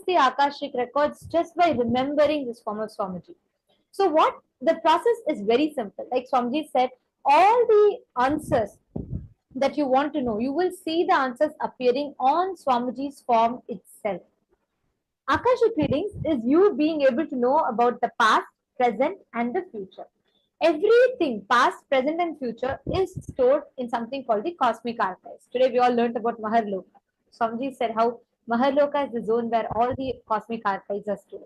the Akashic records just by remembering this form of Swamiji. So what the process is very simple. Like Swamiji said, all the answers that you want to know, you will see the answers appearing on Swamiji's form itself. Akashic readings is you being able to know about the past, present, and the future. Everything, past, present, and future, is stored in something called the cosmic archives. Today, we all learned about Maharloka. Swamiji said how Maharloka is the zone where all the cosmic archives are stored.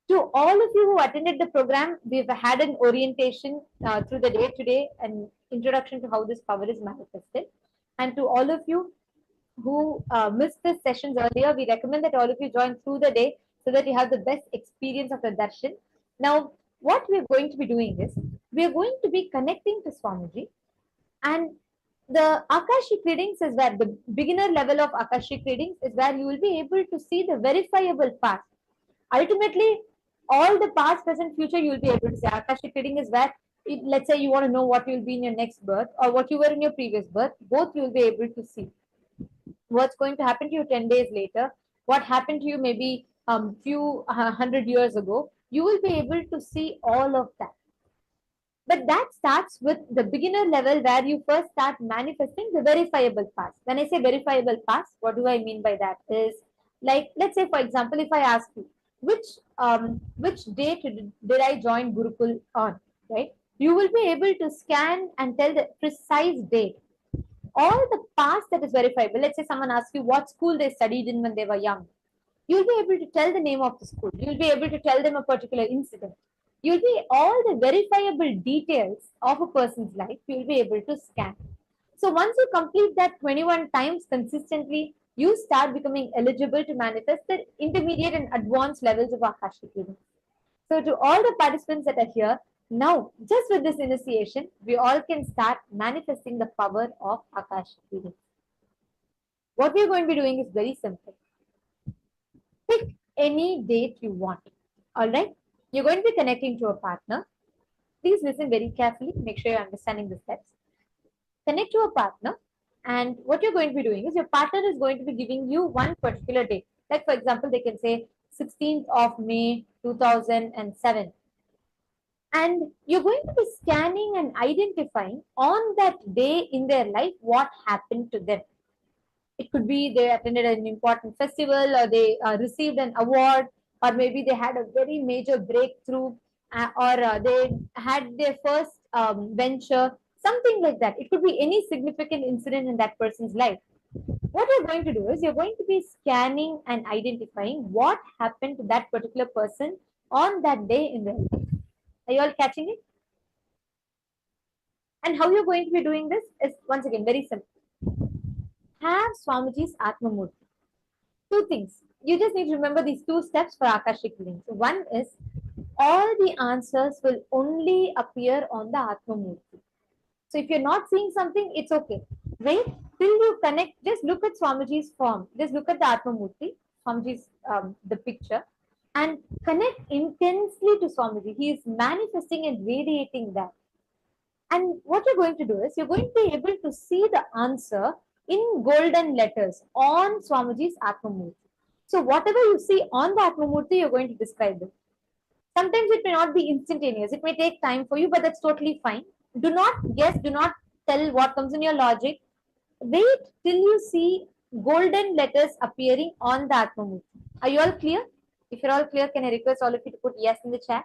To all of you who attended the program, we've had an orientation through the day today, an introduction to how this power is manifested. And to all of you who missed the sessions earlier, we recommend that all of you join through the day so that you have the best experience of the darshan. Now, what we're going to be doing is, we're going to be connecting to Swamiji, and the Akashic readings is where the beginner level of Akashic readings is where you will be able to see the verifiable past. Ultimately, all the past, present, future, you will be able to see. Akashic reading is where, let's say you want to know what you will be in your next birth or what you were in your previous birth, both you will be able to see. What's going to happen to you 10 days later, what happened to you maybe few 100 years ago, you will be able to see all of that. But that starts with the beginner level where you first start manifesting the verifiable past. When I say verifiable past, what do I mean by that? Is like, let's say, for example, if I ask you, which date did I join Gurukul on, right? You will be able to scan and tell the precise date. All the past that is verifiable. Let's say someone asks you what school they studied in when they were young. You'll be able to tell the name of the school. You'll be able to tell them a particular incident. You'll be all the verifiable details of a person's life, you'll be able to scan. So once you complete that 21 times consistently, you start becoming eligible to manifest the intermediate and advanced levels of Akashic readings. So to all the participants that are here, now just with this initiation, we all can start manifesting the power of Akashic readings. What we are going to be doing is very simple. Pick any date you want. All right. You're going to be connecting to a partner. Please listen very carefully. Make sure you're understanding the steps. Connect to a partner. And what you're going to be doing is, your partner is going to be giving you one particular date. Like, for example, they can say 16th of May 2007. And you're going to be scanning and identifying on that day in their life what happened to them. It could be they attended an important festival, or they received an award, or maybe they had a very major breakthrough, or they had their first venture, something like that. It could be any significant incident in that person's life. What you're going to do is, you're going to be scanning and identifying what happened to that particular person on that day in their life. Are you all catching it? And how you're going to be doing this is, once again, very simple. Have Swamiji's Atma Murti. Two things. You just need to remember these two steps for Akashic readings. One is, all the answers will only appear on the Atma Murti. So if you're not seeing something, it's okay. Wait till you connect. Just look at Swamiji's form. Just look at the Atma Murti, Swamiji's the picture, and connect intensely to Swamiji. He is manifesting and radiating that. And what you're going to do is, you're going to be able to see the answer in golden letters on Swamiji's Atma Murti. So whatever you see on the Atma Murti, you're going to describe it. Sometimes it may not be instantaneous. It may take time for you, but that's totally fine. Do not guess. Do not tell what comes in your logic. Wait till you see golden letters appearing on the Atma Murti. Are you all clear? If you're all clear, can I request all of you to put yes in the chat?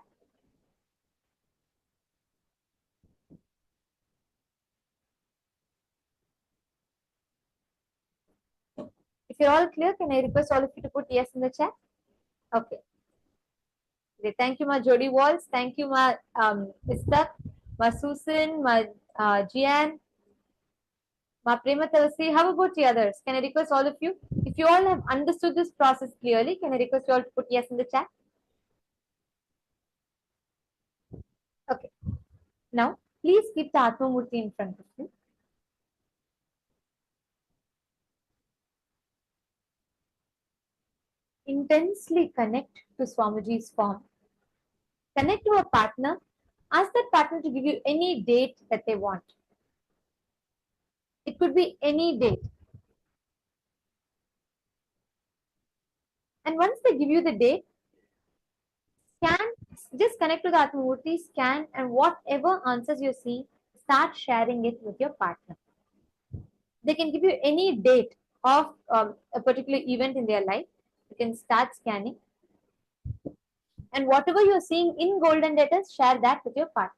If you're all clear, can I request all of you to put yes in the chat? Okay. Thank you, Ma Jody Walls. Thank you, Ma Istak, Ma Susan, Ma Jian, Ma Prema Talasi. How about the others? Can I request all of you? If you all have understood this process clearly, can I request you all to put yes in the chat? Okay. Now, please keep the Atma Murti in front of you. Intensely connect to Swamiji's form. Connect to a partner. Ask that partner to give you any date that they want. It could be any date. And once they give you the date, scan, just connect to the Atmamurti, scan, and whatever answers you see, start sharing it with your partner. They can give you any date of a particular event in their life. You can start scanning, and whatever you're seeing in golden letters, share that with your partner.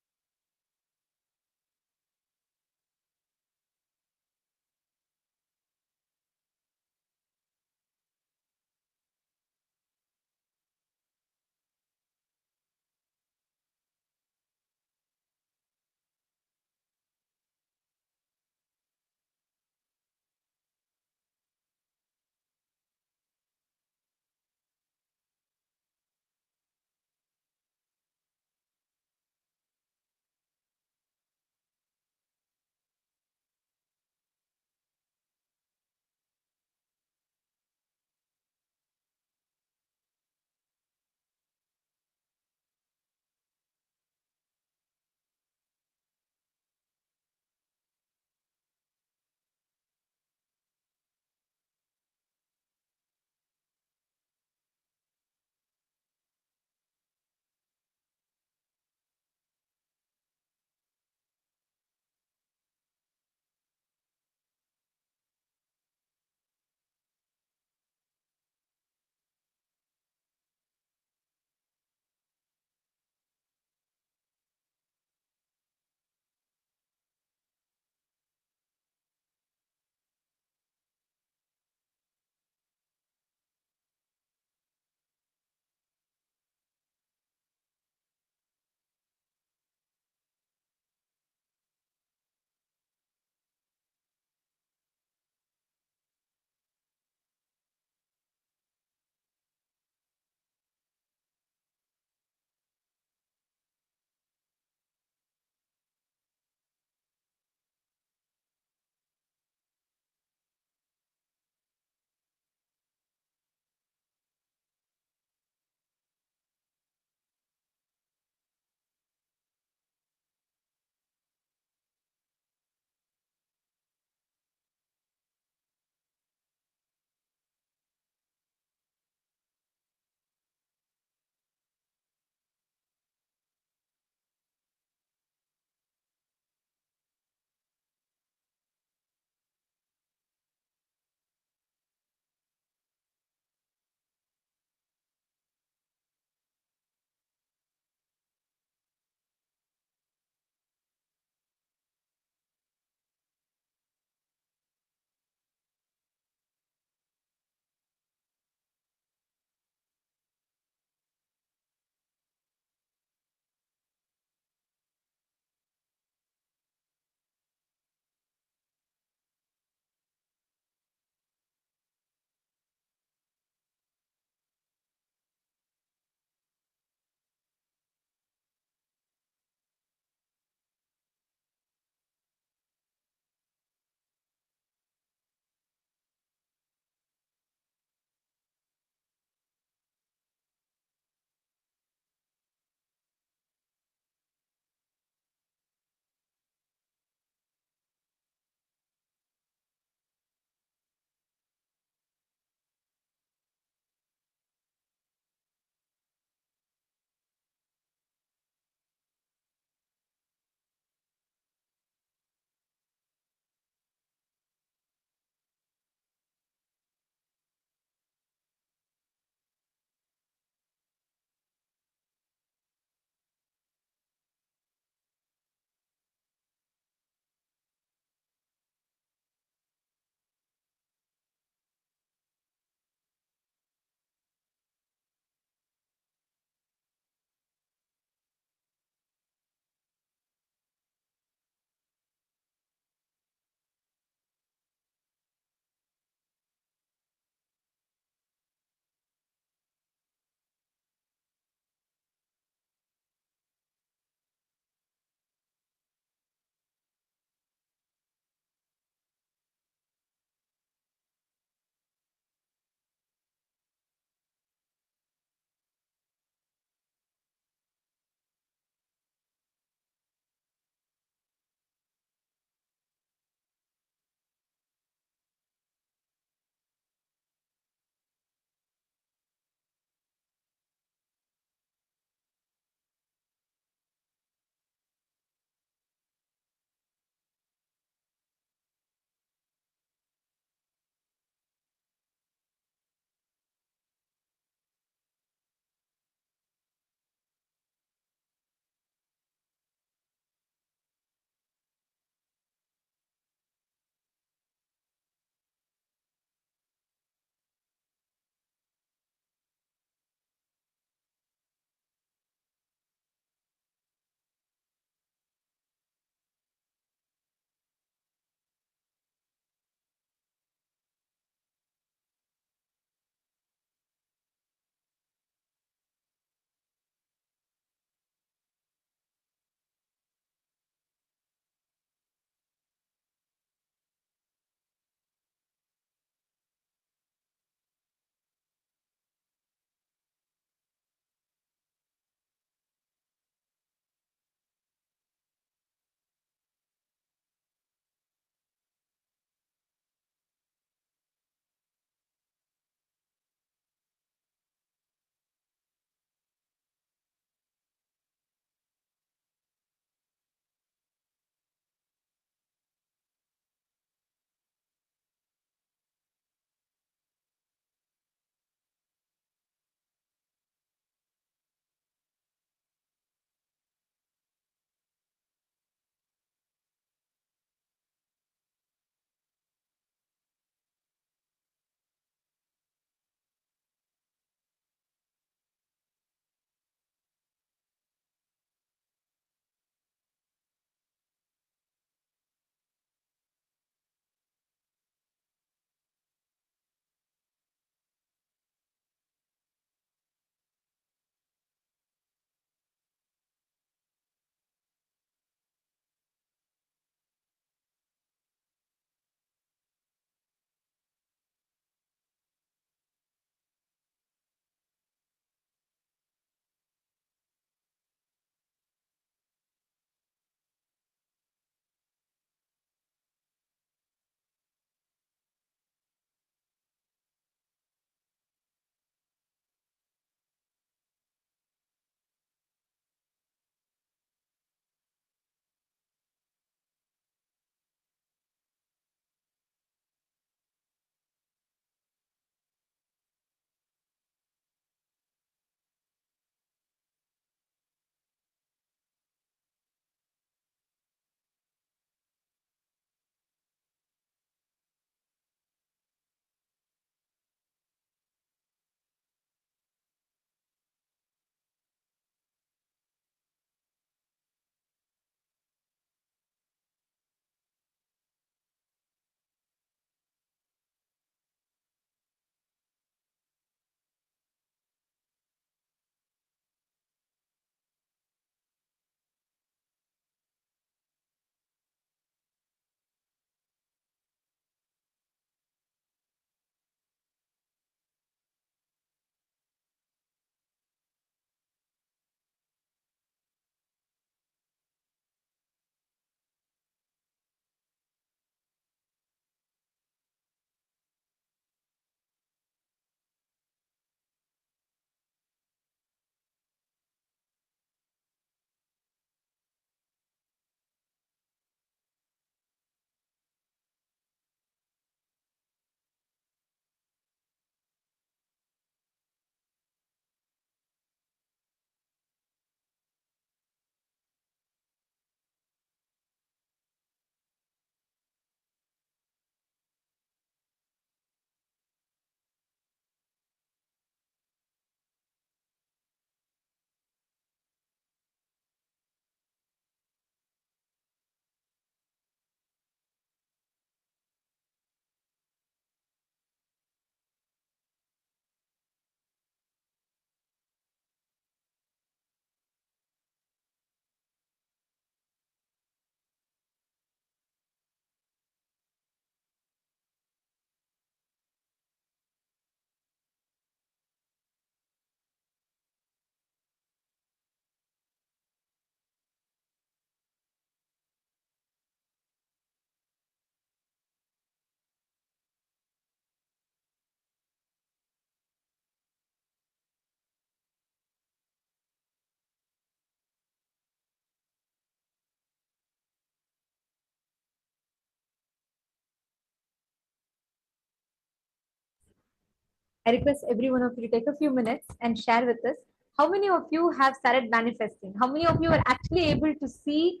I request every one of you to take a few minutes and share with us how many of you have started manifesting. How many of you are actually able to see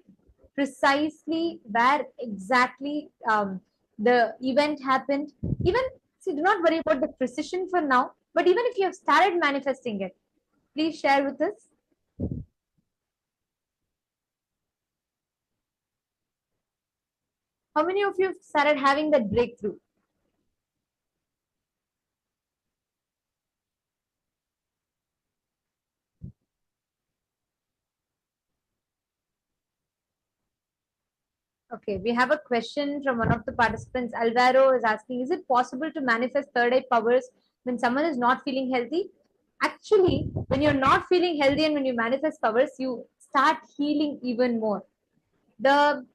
precisely where exactly the event happened. Even, see, do not worry about the precision for now, but even if you have started manifesting it, please share with us. How many of you have started having that breakthrough? Okay, we have a question from one of the participants. Alvaro is asking, is it possible to manifest third eye powers when someone is not feeling healthy? Actually, when you're not feeling healthy and when you manifest powers, you start healing even more. The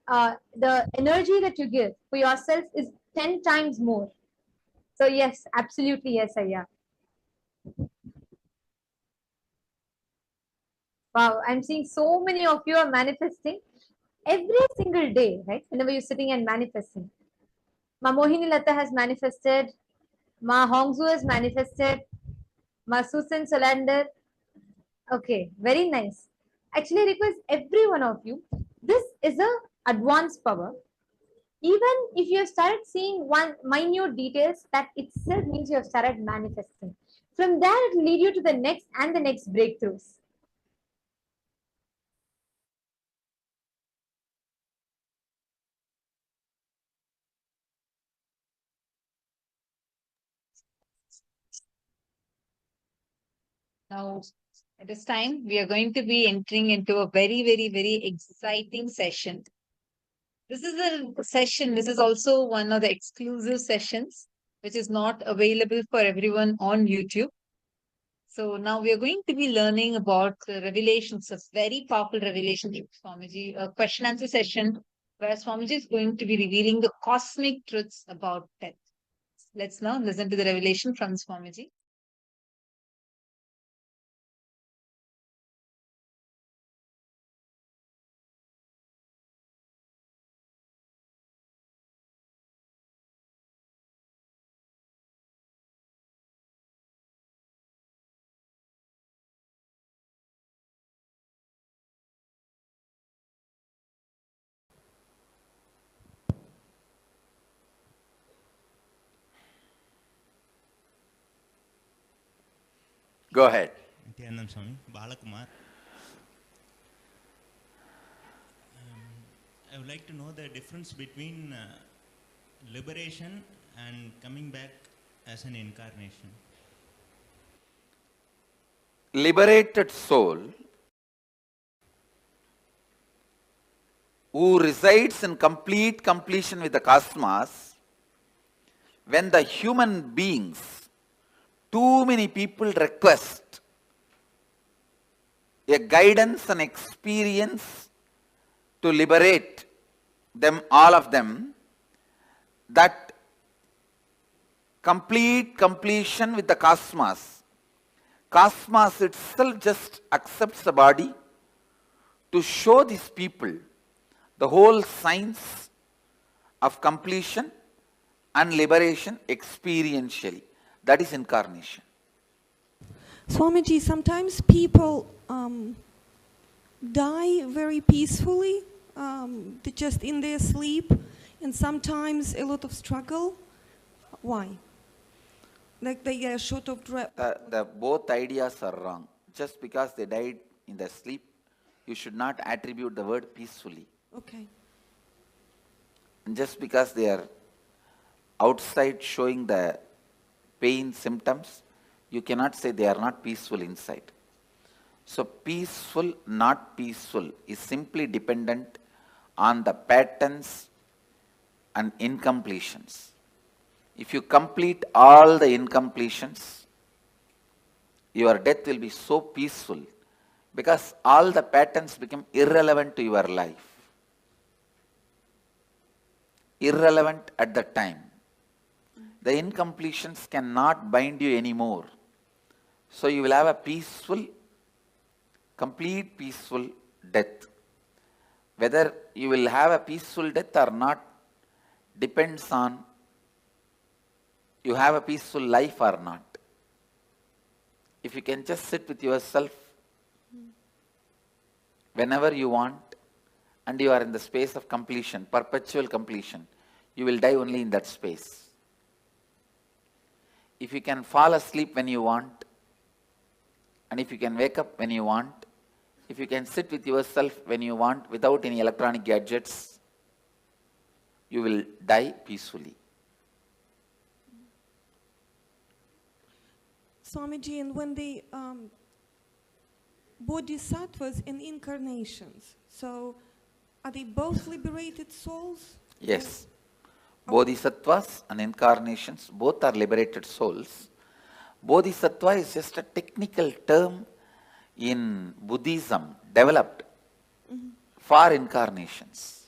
energy that you give for yourself is 10 times more. So yes, absolutely yes, Aya. Wow, I'm seeing so many of you are manifesting every single day, right? Whenever you're sitting and manifesting. Ma Mohini Lata has manifested, Ma Hongzu has manifested, Ma Susan Solander. Okay, very nice. Actually, I request every one of you. This is a advanced power. Even if you have started seeing one minute details, that itself means you have started manifesting. From there, it will lead you to the next and the next breakthroughs. Now, at this time, we are going to be entering into a very, very, very exciting session. This is a session, this is also one of the exclusive sessions, which is not available for everyone on YouTube. So now we are going to be learning about the revelations, a very powerful revelation from Swamiji, a question answer session where Swamiji is going to be revealing the cosmic truths about death. Let's now listen to the revelation from Swamiji. Go ahead. Nithyananda Swami, Balakumar. I would like to know the difference between liberation and coming back as an incarnation. Liberated soul who resides in complete completion with the cosmos, when the human beings, too many people request a guidance and experience to liberate them, all of them, that complete completion with the cosmos. Cosmos itself just accepts the body to show these people the whole science of completion and liberation experientially. That is incarnation. Swamiji, sometimes people die very peacefully, just in their sleep, and sometimes a lot of struggle. Why? Like they get short of breath. The both ideas are wrong. Just because they died in their sleep, you should not attribute the word peacefully. Okay. And just because they are outside showing the pain symptoms, you cannot say they are not peaceful inside. So peaceful, not peaceful is simply dependent on the patterns and incompletions. If you complete all the incompletions, your death will be so peaceful because all the patterns become irrelevant to your life. Irrelevant at the time. The incompletions cannot bind you anymore. So you will have a peaceful, complete peaceful death. Whether you will have a peaceful death or not depends on you have a peaceful life or not. if you can just sit with yourself whenever you want, and you are in the space of completion, perpetual completion, you will die only in that space. If you can fall asleep when you want, and if you can wake up when you want, if you can sit with yourself when you want without any electronic gadgets, you will die peacefully. Swamiji, and when the bodhisattvas in incarnations, so are they both liberated souls? Yes. Bodhisattvas and incarnations both are liberated souls. Bodhisattva is just a technical term in Buddhism developed for incarnations.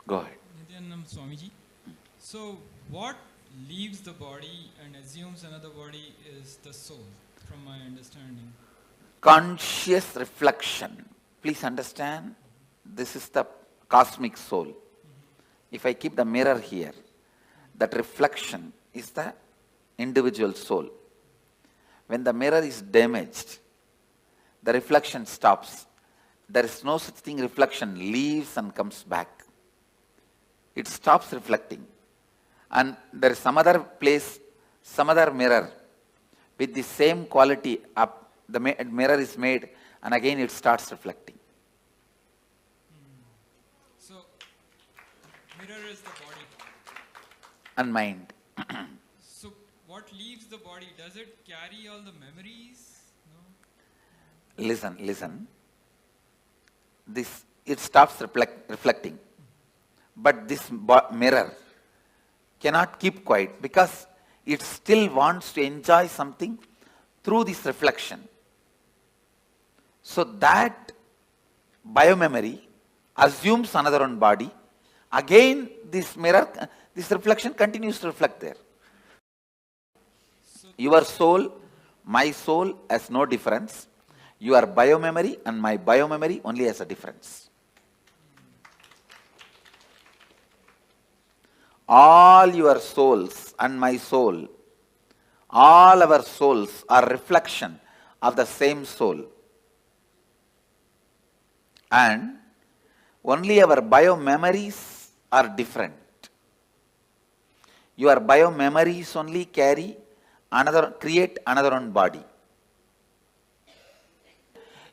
Go ahead. Nithyananda Swamiji. So what leaves the body and assumes another body is the soul, from my understanding. Conscious reflection. Please understand, this is the cosmic soul. If I keep the mirror here, that reflection is the individual soul. When the mirror is damaged, the reflection stops. There is no such thing, reflection leaves and comes back. It stops reflecting. And there is some other place, some other mirror with the same quality up. The mirror is made and again it starts reflecting. So, mirror is the body. And mind. So, what leaves the body? Does it carry all the memories? No? Listen. It stops reflecting. But this mirror cannot keep quiet because it still wants to enjoy something through this reflection. So that biomemory assumes another own body. Again, this mirror, this reflection continues to reflect there. Your soul, my soul has no difference. Your biomemory and my biomemory only has a difference. All your souls and my soul, all our souls are reflection of the same soul. And only our biomemories are different. Your biomemories only create another own body.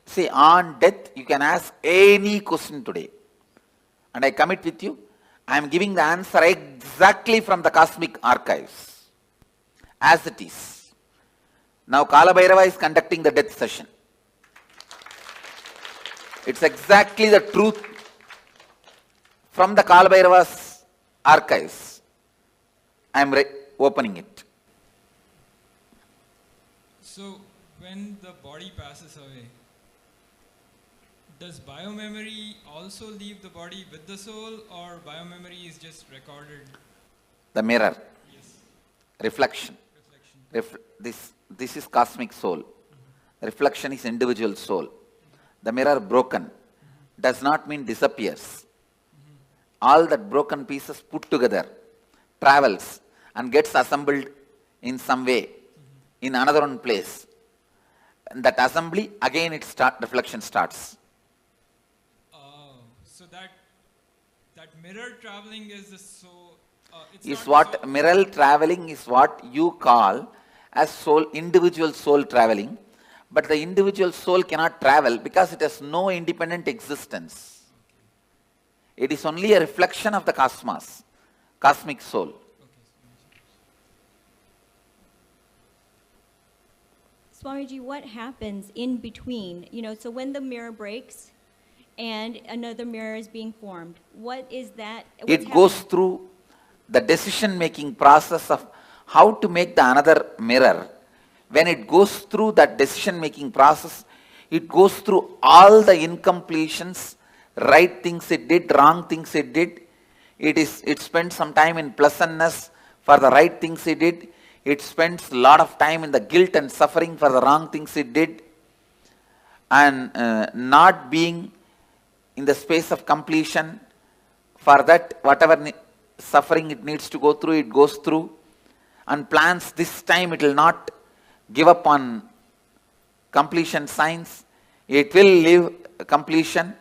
See, on death, you can ask any question today. And I commit with you, I am giving the answer exactly from the cosmic archives, as it is. Now Kala Bhairava is conducting the death session. It's exactly the truth from the Kala Bhairava's archives. I am opening it. So, when the body passes away, does biomemory also leave the body with the soul, or biomemory is just recorded? The mirror. Yes. Reflection. This is cosmic soul. Reflection is individual soul. The mirror broken does not mean disappears. All that broken pieces put together travels and gets assembled in some way in another one place. And that assembly, again reflection starts. So that mirror traveling is the soul. Mirror traveling is what you call as soul, individual soul traveling. But the individual soul cannot travel because it has no independent existence. It is only a reflection of the cosmos, cosmic soul. Swamiji, what happens in between? So when the mirror breaks and another mirror is being formed, what is that? It goes through the decision-making process of how to make the another mirror. When it goes through that decision-making process, it goes through all the incompletions, right things it did, wrong things it did. It spends some time in pleasantness for the right things it did. It spends a lot of time in the guilt and suffering for the wrong things it did. And not being in the space of completion, for that whatever suffering it needs to go through, it goes through. and plans this time it will not give up on completion science. It will live completion,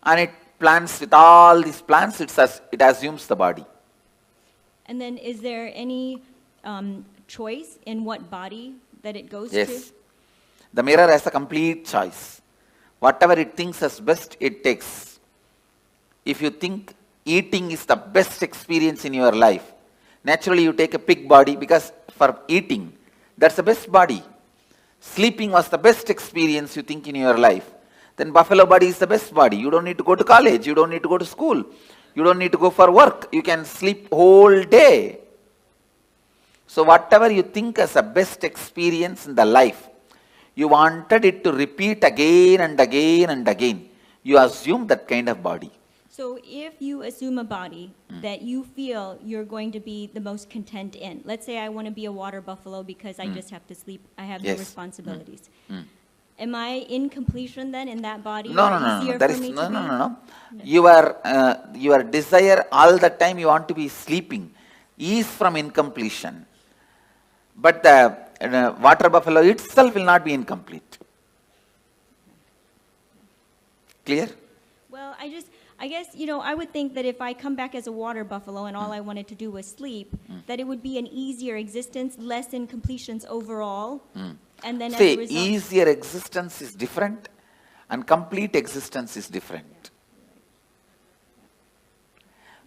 and it plans with all these plans, it assumes the body. And then is there any choice in what body that it goes to? Yes. The mirror has a complete choice. Whatever it thinks as best, it takes. If you think eating is the best experience in your life, naturally you take a pig body, because for eating, that's the best body. Sleeping was the best experience you think in your life, then buffalo body is the best body. You don't need to go to college, you don't need to go to school, you don't need to go for work, you can sleep whole day. So whatever you think as a best experience in the life, you wanted it to repeat again and again and again. You assume that kind of body. So if you assume a body that you feel you're going to be the most content in, let's say I want to be a water buffalo because I just have to sleep, I have no Yes. responsibilities. Am I in completion then in that body? No, or no, no, easier no. That for is me no, to no, be? no, no. Your desire all the time you want to be sleeping is from incompletion. But the water buffalo itself will not be incomplete. Clear? Well, I guess, I would think that if I come back as a water buffalo and all I wanted to do was sleep, that it would be an easier existence, less incompletions overall. And then as a See, result, easier existence is different and complete existence is different.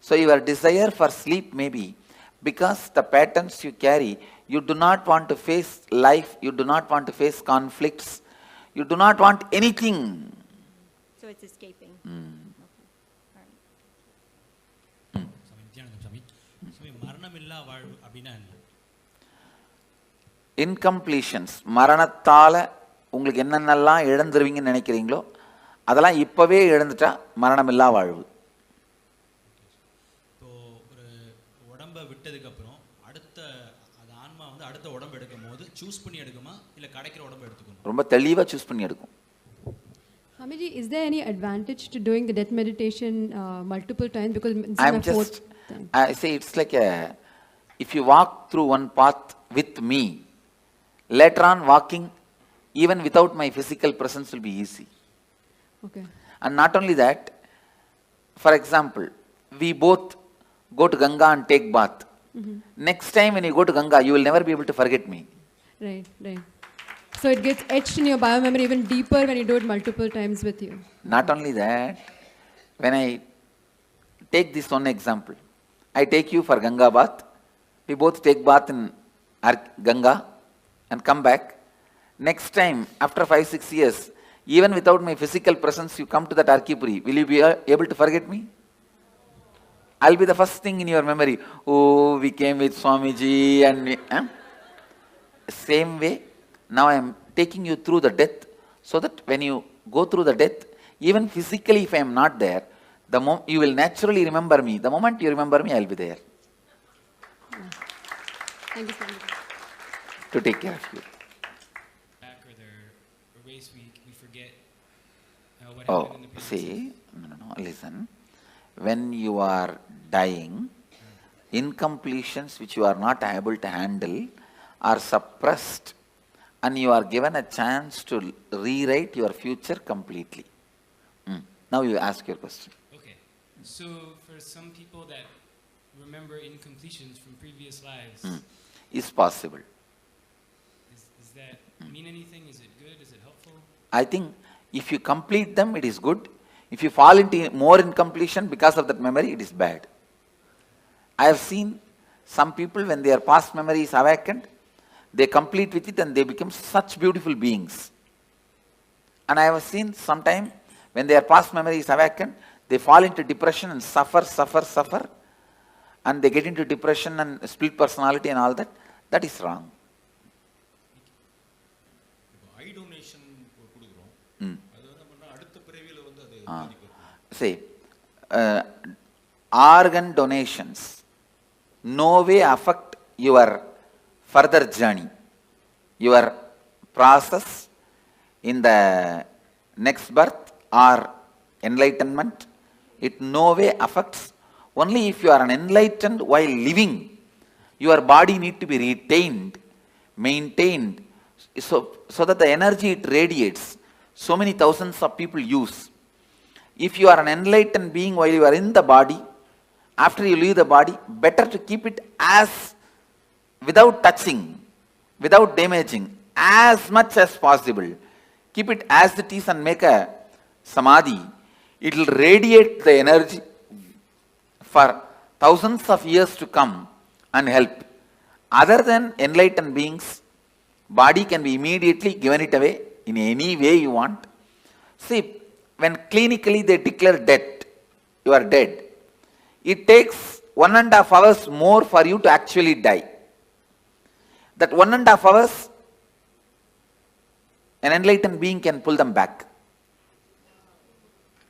So your desire for sleep may be because the patterns you carry, you do not want to face life, you do not want to face conflicts, you do not want anything. so it's escaping. Incompletions, மரணத்தால உங்களுக்கு என்னென்னலாம் இழந்துருவீங்கன்னு நினைக்கிறீங்களோ அதெல்லாம் இப்பவே இழந்துட்டா மரணமில்லா வாழ்வு. இப்போ ஒரு உடம்பை விட்டதுக்கு அப்புறம் அடுத்த அது ஆன்மா வந்து அடுத்த உடம்பு எடுக்கும்போது சூஸ் பண்ணி எடுக்குமா இல்ல கிடைக்கிற உடம்பை எடுத்துக்கணும்? ரொம்ப தெளிவா சூஸ் பண்ணி எடுக்கும். Swamiji, is there any advantage to doing the death meditation multiple times? Because this is I'm my fourth just, time. I say it's like if you walk through one path with me, later on walking even without my physical presence will be easy. Okay. And not only that, for example, we both go to Ganga and take bath. Next time when you go to Ganga, you will never be able to forget me. Right, right. So it gets etched in your biomemory even deeper when you do it multiple times with you. Not only that, when I take this one example, I take you for Ganga bath, we both take bath in Ganga and come back. Next time, after 5-6 years, even without my physical presence, you come to that Arkipuri, will you be able to forget me? I'll be the first thing in your memory. Oh, we came with Swamiji and we, Same way, now I am taking you through the death, so that when you go through the death, even physically if I am not there, you will naturally remember me. The moment you remember me, I will be there. Thank you so much. To take care of you. Back or their race week, we forget what Oh, happened in the previous see, no, listen. When you are dying, incompletions which you are not able to handle are suppressed, and you are given a chance to rewrite your future completely. Now you ask your question. Okay, so for some people that remember incompletions from previous lives, Is possible. Does that mean anything? Is it good? Is it helpful? I think if you complete them, it is good. If you fall into more incompletion because of that memory, it is bad. I have seen some people, when their past memory is awakened, they complete with it and they become such beautiful beings. And I have seen sometime when their past memory is awakened, they fall into depression and suffer, and they get into depression and split personality and all that. That is wrong. I donation கொடுக்குறோம். அது என்ன பண்ணா அடுத்த பிறவியில வந்து அது பாதிக்கும். See, organ donations no way affect your further journey, your process in the next birth or enlightenment. It no way affects. Only if you are an enlightened while living, Your body need to be retained, maintained, so that the energy it radiates, so many thousands of people use. If you are an enlightened being while you are in the body, after you leave the body, better to keep it as, without touching, without damaging, as much as possible. Keep it as it is and make a samadhi. It will radiate the energy for thousands of years to come and help. Other than enlightened beings, body can be immediately given it away in any way you want. See, when clinically they declare death, you are dead. It takes 1.5 hours more for you to actually die. That 1.5 hours, an enlightened being can pull them back.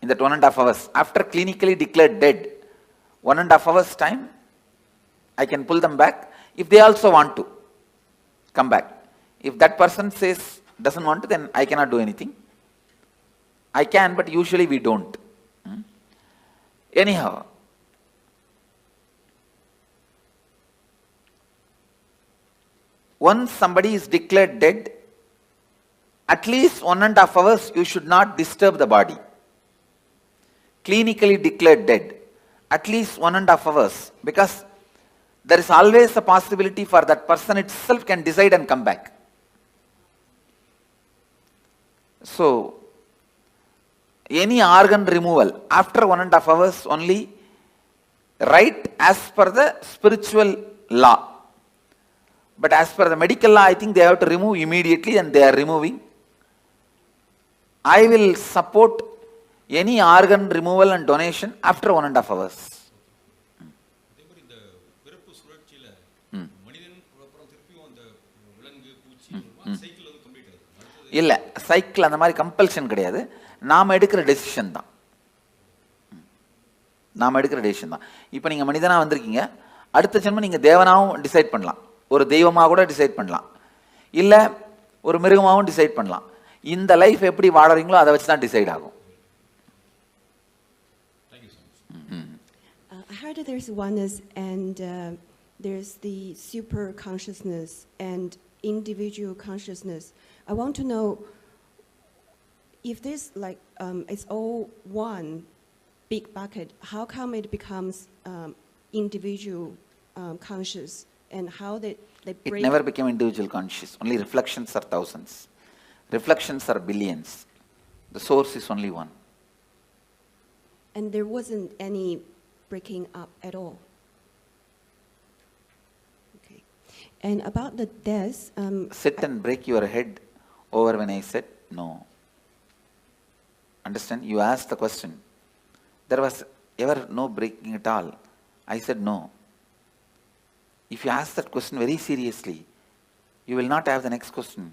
In that 1.5 hours, after clinically declared dead, 1.5 hours time, I can pull them back if they also want to come back. If that person says, doesn't want to, then I cannot do anything. I can, but usually we don't. Anyhow, once somebody is declared dead, at least 1.5 hours you should not disturb the body. Clinically declared dead, at least 1.5 hours, because there is always a possibility for that person itself can decide and come back. So, any organ removal after 1.5 hours only, right as per the spiritual law. But as per the medical law, I think they have to remove immediately, and they are removing. I will support any organ removal and donation after 1.5 hours. அதே மாதிரி இந்த பிறப்பு சுழற்சியில மனிதன் அப்புறம் திருப்பியும் அந்த விலங்கு பூச்சி சைக்கிள் வந்து கம்ப்ளீட் ஆகுது. இல்ல, சைக்கிள் அந்த மாதிரி கம்பல்ஷன் கிடையாது. நாம எடுக்கிற டெசிஷன் தான். நாம எடுக்கிற டெசிஷன் தான். இப்போ நீங்க மனிதனா வந்திருக்கீங்க, அடுத்த ஜென்மம் நீங்க தேவனாவும் டிசைட் பண்ணலாம், ஒரு தெய்வமாக கூட டிசைட் பண்ணலாம், இல்ல ஒரு மிருகமாகவும் டிசைட் பண்ணலாம். இந்த லைஃப் எப்படி வாழறீங்களோ அதை வச்சு தான் டிசைட் ஆகும். I heard that there's oneness and there's the super consciousness and individual consciousness. I want to know if this it's all one big bucket, how come it becomes individual conscious, and how they break? It never became individual conscious. Only reflections are thousands. Reflections are billions. The source is only one. And there wasn't any breaking up at all. Okay. And about the death, sit and break your head over when I said no. Understand? You asked the question. There was ever no breaking at all. I said no. If you ask that question very seriously, you will not have the next question.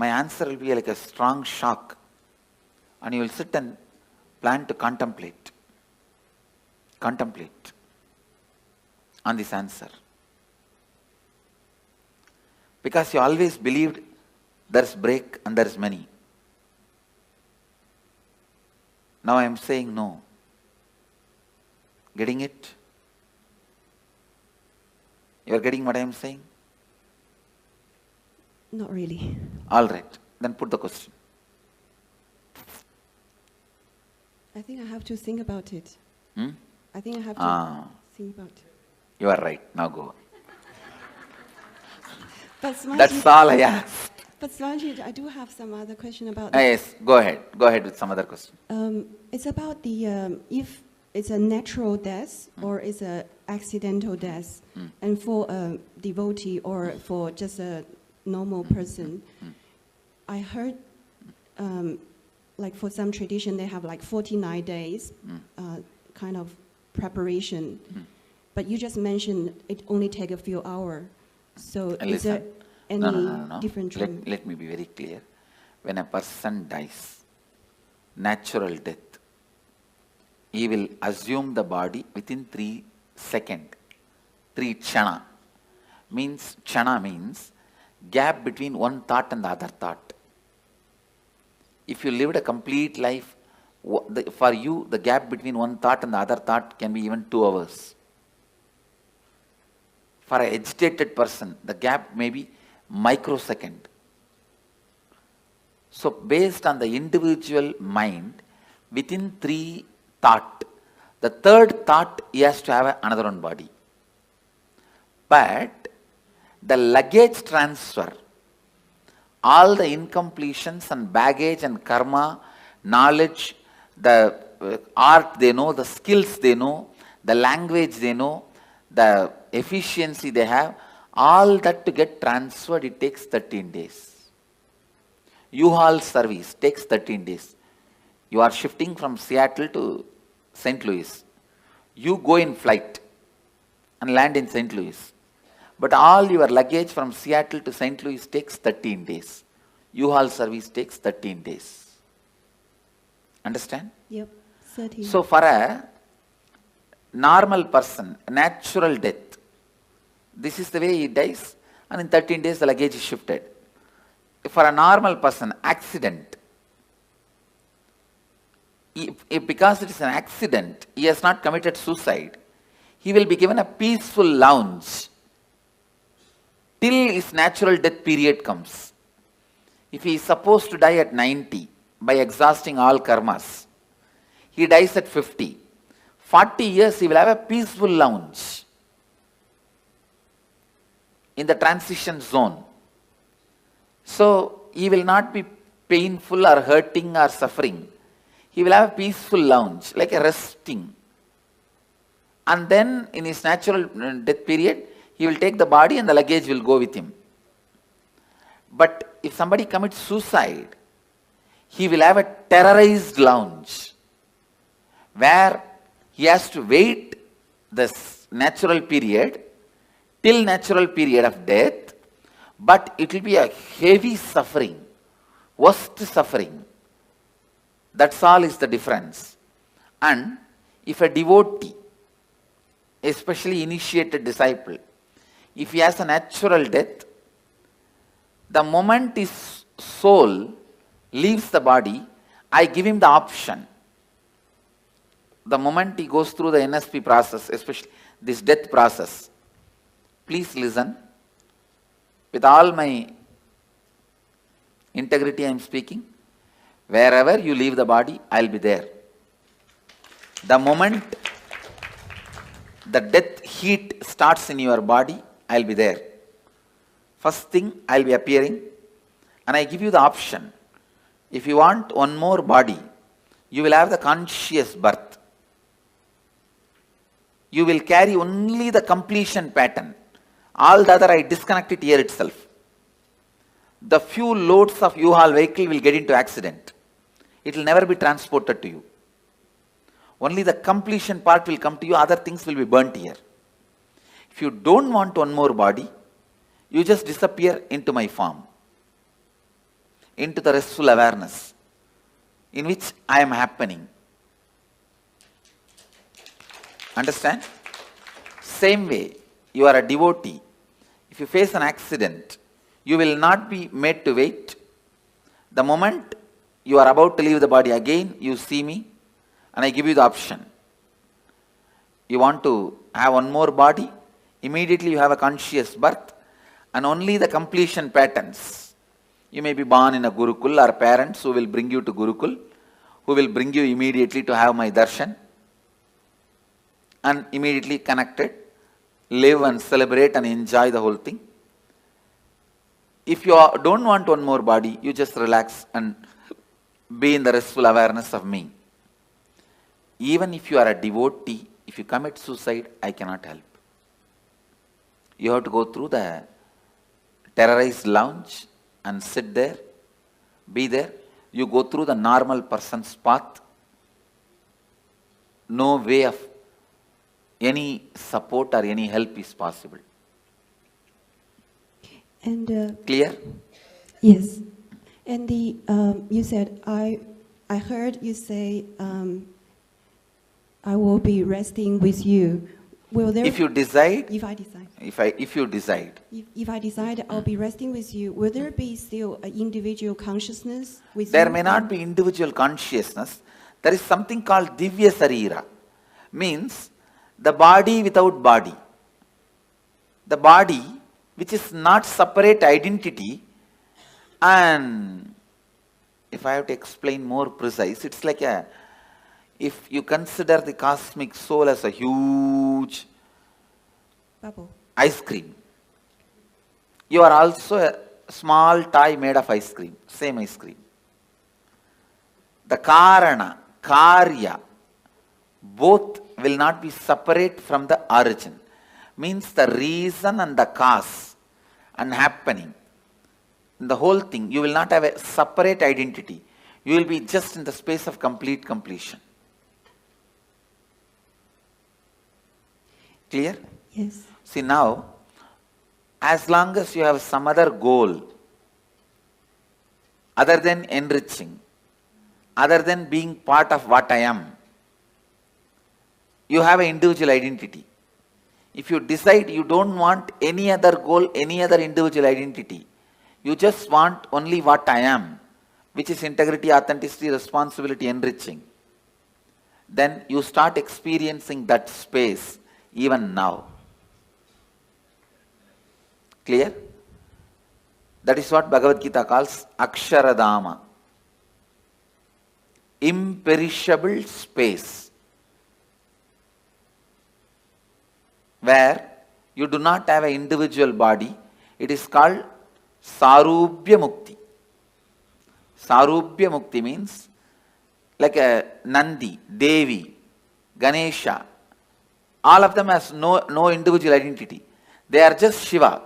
My answer will be like a strong shock, and you will sit and plan to contemplate on this answer. Because you always believed there's break and there's many. Now I am saying no. Getting it? You are getting what I am saying? not really. All right, then put the question. I think I have to think about it. I think I have to think about it. You are right. Now go. But Swamiji, That's all I ask. But Swamiji, I do have some other question about Yes, go ahead. Go ahead with some other question. It's about the if it's a natural death or it's a accidental death, and for a devotee or for just a normal person, I heard like for some tradition they have like 49 days kind of preparation, but you just mentioned it only take a few hours. So is there any different trend? Let me be very clear. When a person dies, natural death, he will assume the body within 3 seconds. 3 chana. Chana means gap between one thought and the other thought. If you lived a complete life, for you the gap between one thought and the other thought can be even 2 hours. For an agitated person, the gap may be microsecond. So based on the individual mind, within 3 thought, the third thought he has to have another one body. But the luggage transfer, all the incompletions and baggage and karma, knowledge, the art they know, the skills they know, the language they know, the efficiency they have, all that to get transferred, it takes 13 days. U-Haul service takes 13 days. You are shifting from Seattle to St. Louis. You go in flight and land in St. Louis. But all your luggage from Seattle to St. Louis takes 13 days. U-Haul service takes 13 days. Understand? Yep, 13. So for a normal person, natural death, this is the way he dies, and in 13 days the luggage is shifted. For a normal person, accident, because it is an accident, he has not committed suicide, he will be given a peaceful lounge till his natural death period comes. If he is supposed to die at 90 by exhausting all karmas, he dies at 50. 40 years he will have a peaceful lounge in the transition zone. So he will not be painful or hurting or suffering. He will have a peaceful lounge, like a resting. And then in his natural death period, he will take the body and the luggage will go with him. But if somebody commits suicide, he will have a terrorized lounge where he has to wait this natural period till natural period of death, but it will be a heavy suffering, worst suffering. That's all is the difference. And if a devotee, especially initiated disciple, if he has a natural death, the moment his soul leaves the body, I give him the option. The moment he goes through the NSP process, especially this death process, please listen. With all my integrity I am speaking. Wherever you leave the body, I will be there. The moment the death heat starts in your body, I will be there. First thing, I will be appearing, and I give you the option. If you want one more body, you will have the conscious birth. You will carry only the completion pattern. All the other I disconnect it here itself. The few loads of U-Haul vehicle will get into accident. It will never be transported to you. Only the completion part will come to you, other things will be burnt here. If you don't want one more body, you just disappear into my form, into the restful awareness in which I am happening. Understand? Same way, you are a devotee. If you face an accident, you will not be made to wait. The moment you are about to leave the body again, you see me and I give you the option. You want to have one more body, immediately you have a conscious birth, and only the completion patterns. You may be born in a Gurukul or parents who will bring you to Gurukul, who will bring you immediately to have my darshan, and immediately connected, live and celebrate and enjoy the whole thing. If you don't want one more body, you just relax and be in the restful awareness of me. Even if you are a devotee, if you commit suicide, I cannot help. You have to go through the terrorized lounge and sit there, be there. You go through the normal person's path. No way of any support or any help is possible. And Clear? yes. And the you said I heard you say I will be resting with you. Will there? If you decide, If I decide. if you decide, If I decide I'll be resting with you, will there be still an individual consciousness with you? there may not be individual consciousness. There is something called Divya Sarira. Means the body without body. the body, which is not separate identity, and if I have to explain more precise, it's like if you consider the cosmic soul as a huge Bubble. ice cream, you are also a small toy made of ice cream, same ice cream. The Karana, Karya, both will not be separate from the origin. Means the reason and the cause and happening. In the whole thing, you will not have a separate identity. You will be just in the space of complete completion. Clear? Yes. See now, as long as you have some other goal, other than enriching, other than being part of what I am, you have an individual identity. If you decide you don't want any other goal, any other individual identity, you just want only what I am, which is integrity, authenticity, responsibility, enriching, then you start experiencing that space even now. Clear? That is what Bhagavad Gita calls Aksharadama. Imperishable space, where you do not have an individual body. It is called Sarubhya Mukti. Sarubhya Mukti means like a Nandi, Devi, Ganesha. All of them has no individual identity. They are just Shiva.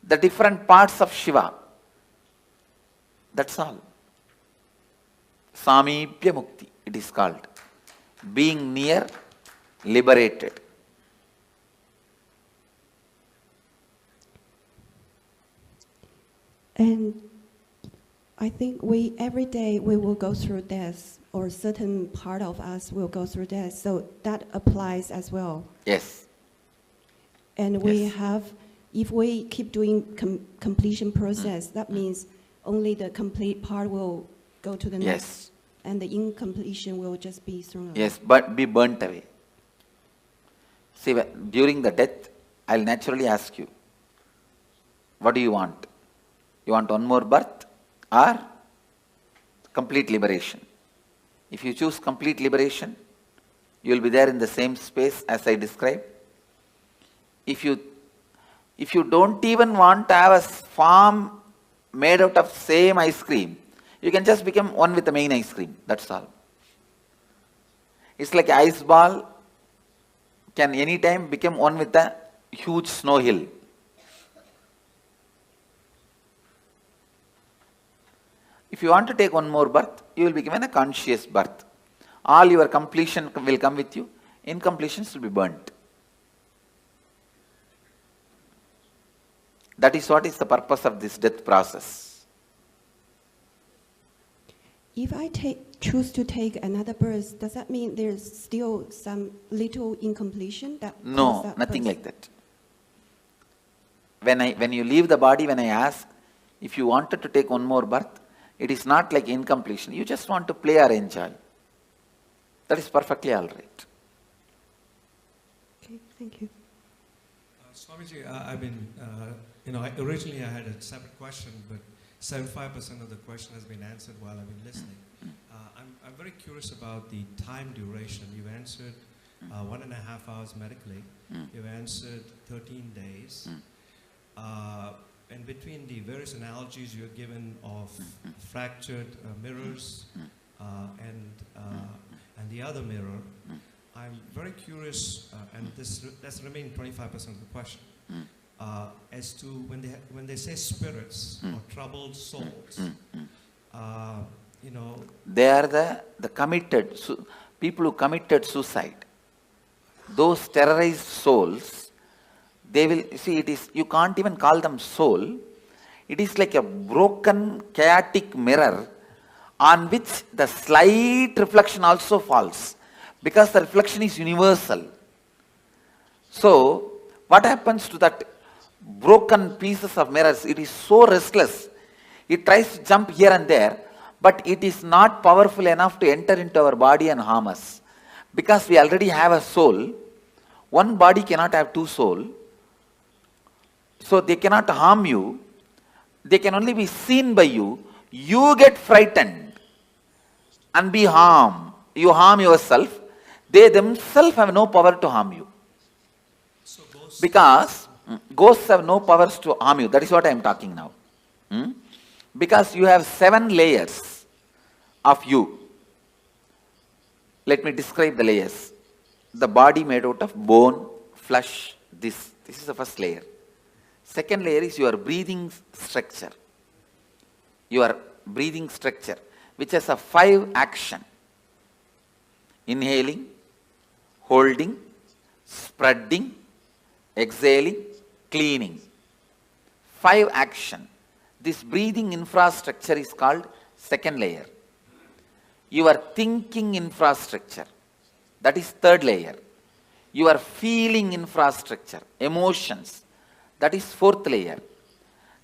The different parts of Shiva. That's all. Samibhya Mukti, it is called. Being near, liberated. And I think every day we will go through death, or certain part of us will go through death. So that applies as well. Yes. And we have, if we keep doing completion process, that means only the complete part will go to the next. Yes. And the incompletion will just be thrown away. Yes, but be burnt away. See, during the death, I'll naturally ask you, what do you want? You want one more birth or complete liberation? If you choose complete liberation, you will be there in the same space as I described. If you don't even want to have a farm made out of same ice cream, you can just become one with the main ice cream. That's all. It's like an ice ball can anytime become one with the huge snow hill. If you want to take one more birth, you will be given a conscious birth. All your completion will come with you. Incompletions will be burnt. That is what is the purpose of this death process. If I choose to take another birth, does that mean there's still some little incompletion? No, nothing like that. When you leave the body, when I ask, if you wanted to take one more birth, it is not like incompletion. You just want to play or enjoy. That is perfectly all right. Okay, thank you. Swamiji, I've been, originally I had a separate question, but 75% of the question has been answered while I've been listening. I'm very curious about the time duration. You answered 1.5 hours medically. You've answered 13 days. And between the various analogies you're given of fractured mirrors and the other mirror, I'm very curious, and that's the remaining 25% of the question, as to when they say spirits or troubled souls, they are the committed, people who committed suicide. Those terrorized souls, they will, see, it is, you can't even call them soul. It is like a broken, chaotic mirror on which the slight reflection also falls, because the reflection is universal. So, what happens to that broken pieces of mirrors? It is so restless. It tries to jump here and there, but it is not powerful enough to enter into our body and harm us. Because we already have a soul. one body cannot have two souls, so they cannot harm you. They can only be seen by you. You get frightened and be harmed. You harm yourself. They themselves have no power to harm you. So ghosts, Because ghosts have no powers to harm you. That is what I am talking now. Because you have 7 layers of you. Let me describe the layers. The body made out of bone, flesh, this. This is the first layer. Second layer is your breathing structure. Your breathing structure, which has a 5 action. Inhaling, holding, spreading, exhaling, cleaning. 5 action. This breathing infrastructure is called second layer. Your thinking infrastructure, that is third layer. Your feeling infrastructure, emotions, that is fourth layer.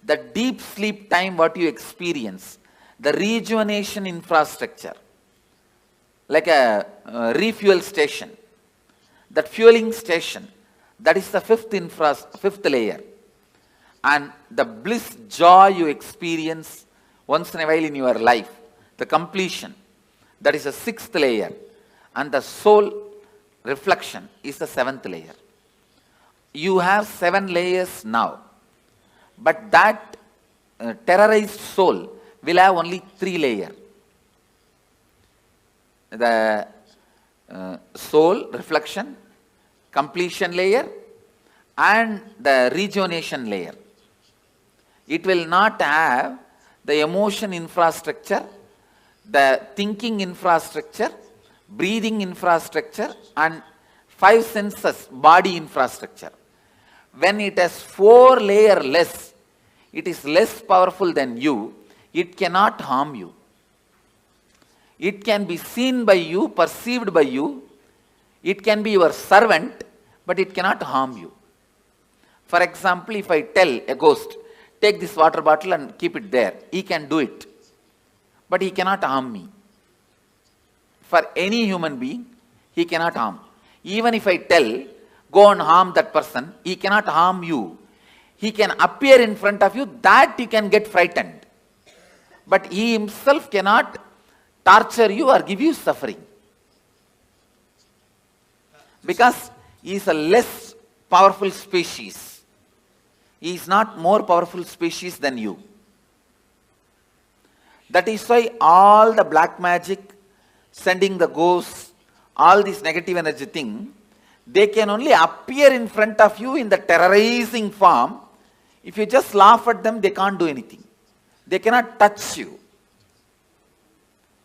The deep sleep time what you experience, the rejuvenation infrastructure, like a refuel station, that fueling station, that is the fifth layer. And the bliss, joy you experience once in a while in your life, the completion, that is the 6th layer. And the soul reflection is the 7th layer. You have 7 layers now. But that terrorized soul will have only 3 layers. The soul reflection, completion layer, and the rejuvenation layer. It will not have the emotion infrastructure, the thinking infrastructure, breathing infrastructure, and 5 senses body infrastructure. When it has 4 layers less, it is less powerful than you, it cannot harm you. It can be seen by you, perceived by you, it can be your servant, but it cannot harm you. For example, if I tell a ghost, take this water bottle and keep it there, he can do it, but he cannot harm me. For any human being, he cannot harm. Even if I tell, go and harm that person, he cannot harm you. He can appear in front of you, that you can get frightened. But he himself cannot torture you or give you suffering. Because he is a less powerful species. He is not more powerful species than you. That is why all the black magic, sending the ghosts, all this negative energy thing, they can only appear in front of you in the terrorizing form. If you just laugh at them, they can't do anything. They cannot touch you.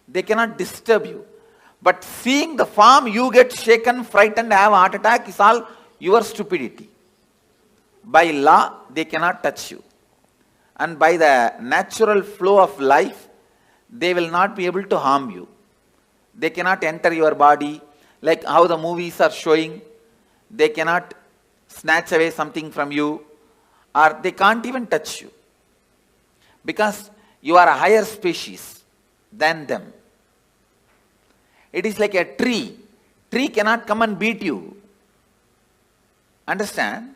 They cannot disturb you. But seeing the form, you get shaken, frightened, have a heart attack, is all your stupidity. By law, they cannot touch you. And by the natural flow of life, they will not be able to harm you. They cannot enter your body, like how the movies are showing. They cannot snatch away something from you, or they can't even touch you. Because you are a higher species than them. It is like a tree. Tree cannot come and beat you. Understand?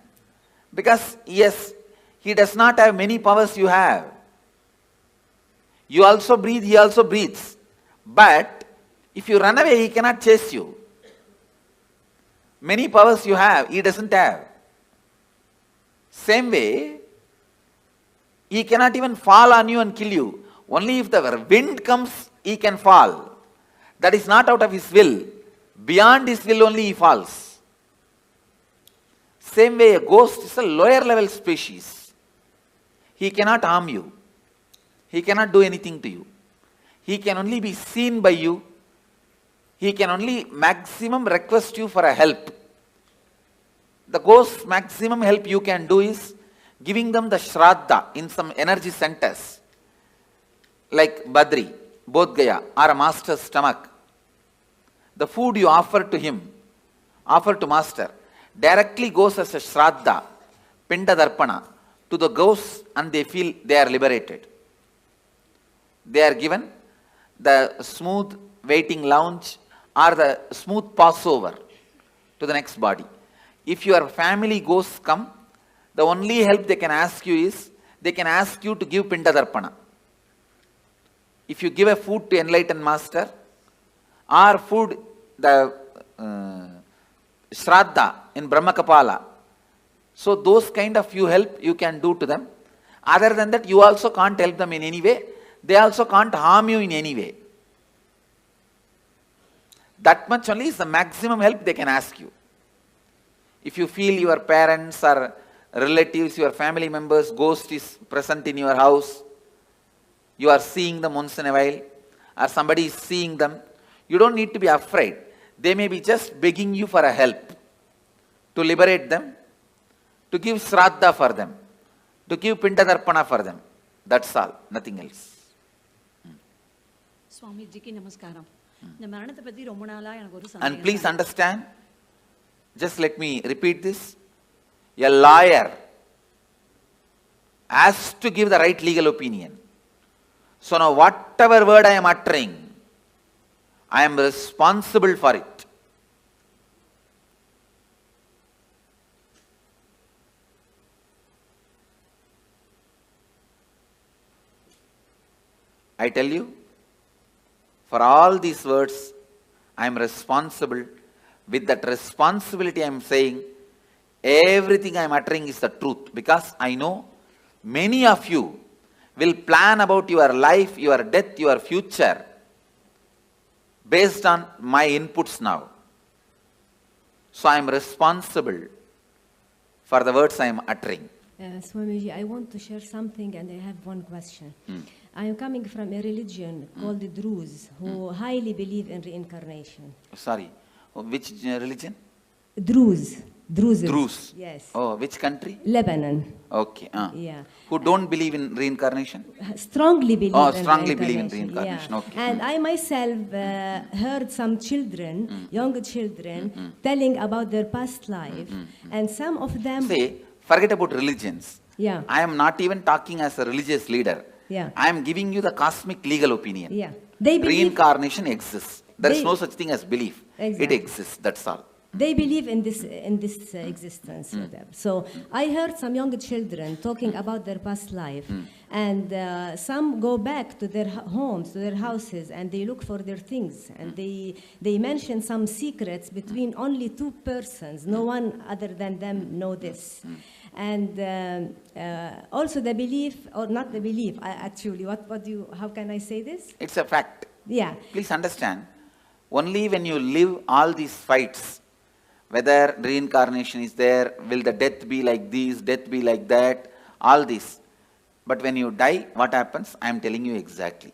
Because yes, he does not have many powers you have. You also breathe, he also breathes. But if you run away, he cannot chase you. Many powers you have, he doesn't have. Same way, he cannot even fall on you and kill you. Only if the wind comes, he can fall. That is not out of his will. Beyond his will only he falls. Same way, a ghost is a lower level species. He cannot harm you. He cannot do anything to you. He can only be seen by you. He can only maximum request you for a help. The ghost's maximum help you can do is giving them the shraddha in some energy centers, like Badri, Bodh Gaya, or a master's stomach. The food you offer to him, offer to master, directly goes as a shraddha, pinda darpana, to the ghosts, and they feel they are liberated. They are given the smooth waiting lounge or the smooth passover to the next body. If your family ghosts come, the only help they can ask you is, they can ask you to give Pindadarpana. If you give a food to enlightened master, or food, the Shraddha in Brahmakapala, so those kind of help you can do to them. Other than that, you also can't help them in any way. They also can't harm you in any way. That much only is the maximum help they can ask you. If you feel your parents or relatives, your family members, ghost is present in your house, you are seeing them once in a while, or somebody is seeing them, you don't need to be afraid. They may be just begging you for a help, to liberate them, to give Shraddha for them, to give Pindadarpana for them. That's all, nothing else. சுவாமிஜிக்கு நமஸ்காரம். இந்த மரணத்தை பத்தி ரொம்ப நாளா எனக்கு ஒரு And சந்தேகம். please understand, just let me repeat this. A lawyer has to give the right legal opinion. So now whatever word I am uttering, I am responsible for it. I tell you, for all these words, I am responsible. With that responsibility, I am saying, everything I am uttering is the truth. Because I know many of you will plan about your life, your death, your future, based on my inputs now. So I am responsible for the words I am uttering. Swamiji, I want to share something and I have one question. I am coming from a religion called the Druze, who highly believe in reincarnation. Sorry, which religion? Druze. Druze. Druze. Yes. Oh, which country? Lebanon. Okay. Yeah. Who don't believe in reincarnation? Strongly believe Oh, in strongly reincarnation. believe in reincarnation. Yeah. Okay. And I myself heard some children, young children, telling about their past life, and some of them... Say, forget about religions. Yeah. I am not even talking as a religious leader. Yeah. I am giving you the cosmic legal opinion. Yeah. They believe... Reincarnation exists. There is They- no such thing as belief. Exactly. It exists. That's all. They believe in this existence. So I heard some young children talking about their past life, and some go back to their homes, to their houses, and they look for their things, and they mention some secrets between only two persons. No one other than them know this. And also the belief, or not the belief, actually, how can I say this? It's a fact. Yeah. Please understand, only when you live all these fights, whether reincarnation is there, will the death be like this, death be like that, all this. But when you die, what happens? I am telling you exactly.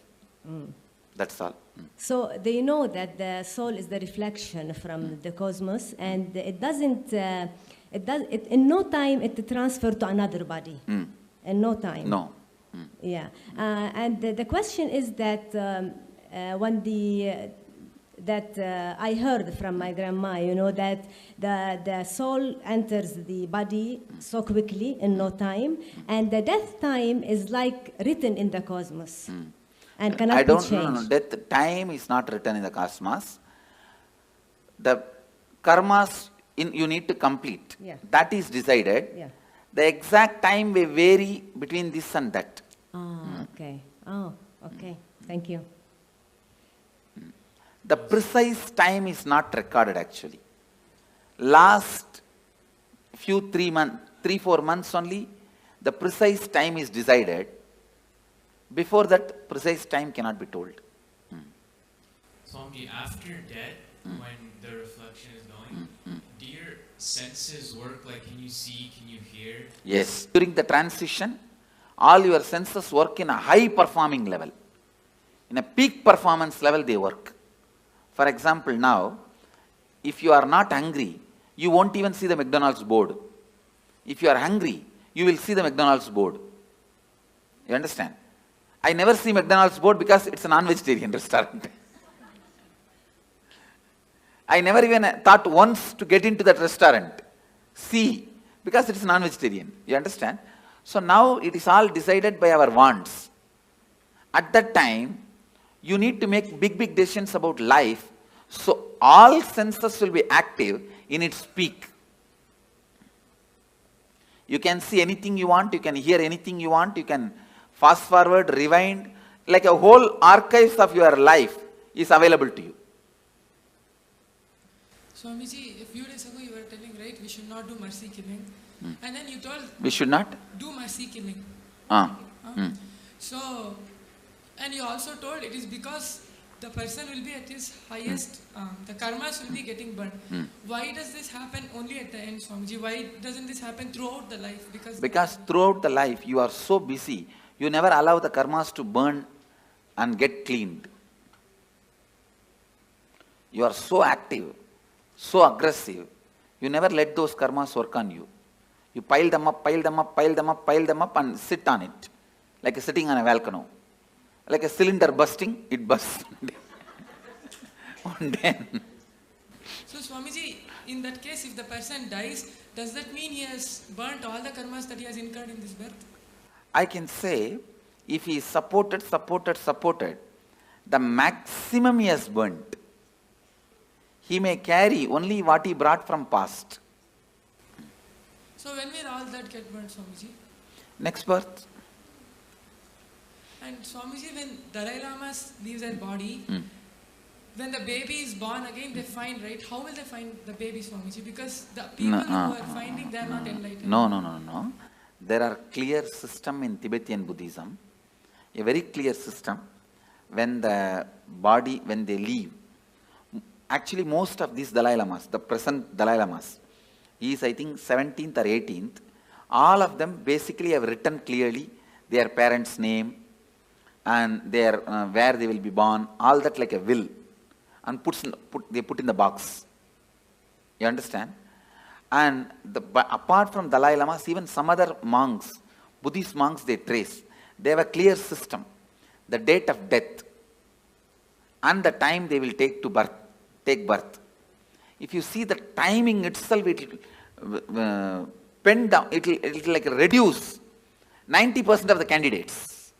That's all. So they know that the soul is the reflection from the cosmos, and it doesn't, in no time it transfer to another body. In no time. No. Yeah. And the question is that when I heard from my grandma, that the soul enters the body so quickly in no time, and the death time is like written in the cosmos and cannot be changed. No. Death time is not written in the cosmos. The karmas you need to complete. Yeah. That is decided. Yeah. The exact time may vary between this and that. Okay. Oh, okay. Thank you. The precise time is not recorded actually. Last 3-4 months only, the precise time is decided. Before that, precise time cannot be told. Swami, after death, when the reflection is going, do your senses work? Like, can you see, can you hear? Yes. During the transition, all your senses work in a high performing level. In a peak performance level, they work. For example, now, if you are not hungry, you won't even see the McDonald's board. If you are hungry, you will see the McDonald's board. You understand? I never see McDonald's board because it's a non-vegetarian restaurant. I never even thought once to get into that restaurant. See, because it's non-vegetarian. You understand? So now it is all decided by our wants. At that time, you need to make big decisions about life. So all senses will be active in its peak. You can see anything you want, you can hear anything you want, you can fast forward, rewind, like a whole archives of your life is available to you. Swamiji, a few days ago you were telling, right, we should not do mercy killing. And then you told... We should not? Do mercy killing. So, and you also told it is because the person will be at his highest, the karmas will be getting burned. Why does this happen only at the end, Swamiji? Why doesn't this happen throughout the life? Because throughout the life you are so busy, you never allow the karmas to burn and get cleaned. You are so active, so aggressive, you never let those karmas work on you. You pile them up, pile them up, pile them up, pile them up and sit on it. Like sitting on a volcano. Like a cylinder bursting, it bursts. One day. So Swamiji, in that case, if the person dies, does that mean he has burnt all the karmas that he has incurred in this birth? I can say, if he is supported, the maximum he has burnt. He may carry only what he brought from past. So when will all that get burnt, Swamiji? Next birth. And Swamiji, when Dalai Lama leaves their body, when the baby is born again, they find, right? How will they find the baby, Swamiji? Because the people who are finding, they are not enlightened. No. There are clear system in Tibetan Buddhism, a very clear system. When the body, when they leave, actually most of these Dalai Lamas, the present Dalai Lamas, he is I think 17th or 18th, all of them basically have written clearly their parents' name and their where they will be born, all that like a will, and they put in the box. You understand? And apart from Dalai Lamas, even some other monks, Buddhist monks, they trace. They have a clear system. The date of death and the time they will take birth. If you see the timing itself, it will pen down, it will like reduce 90% of the candidates.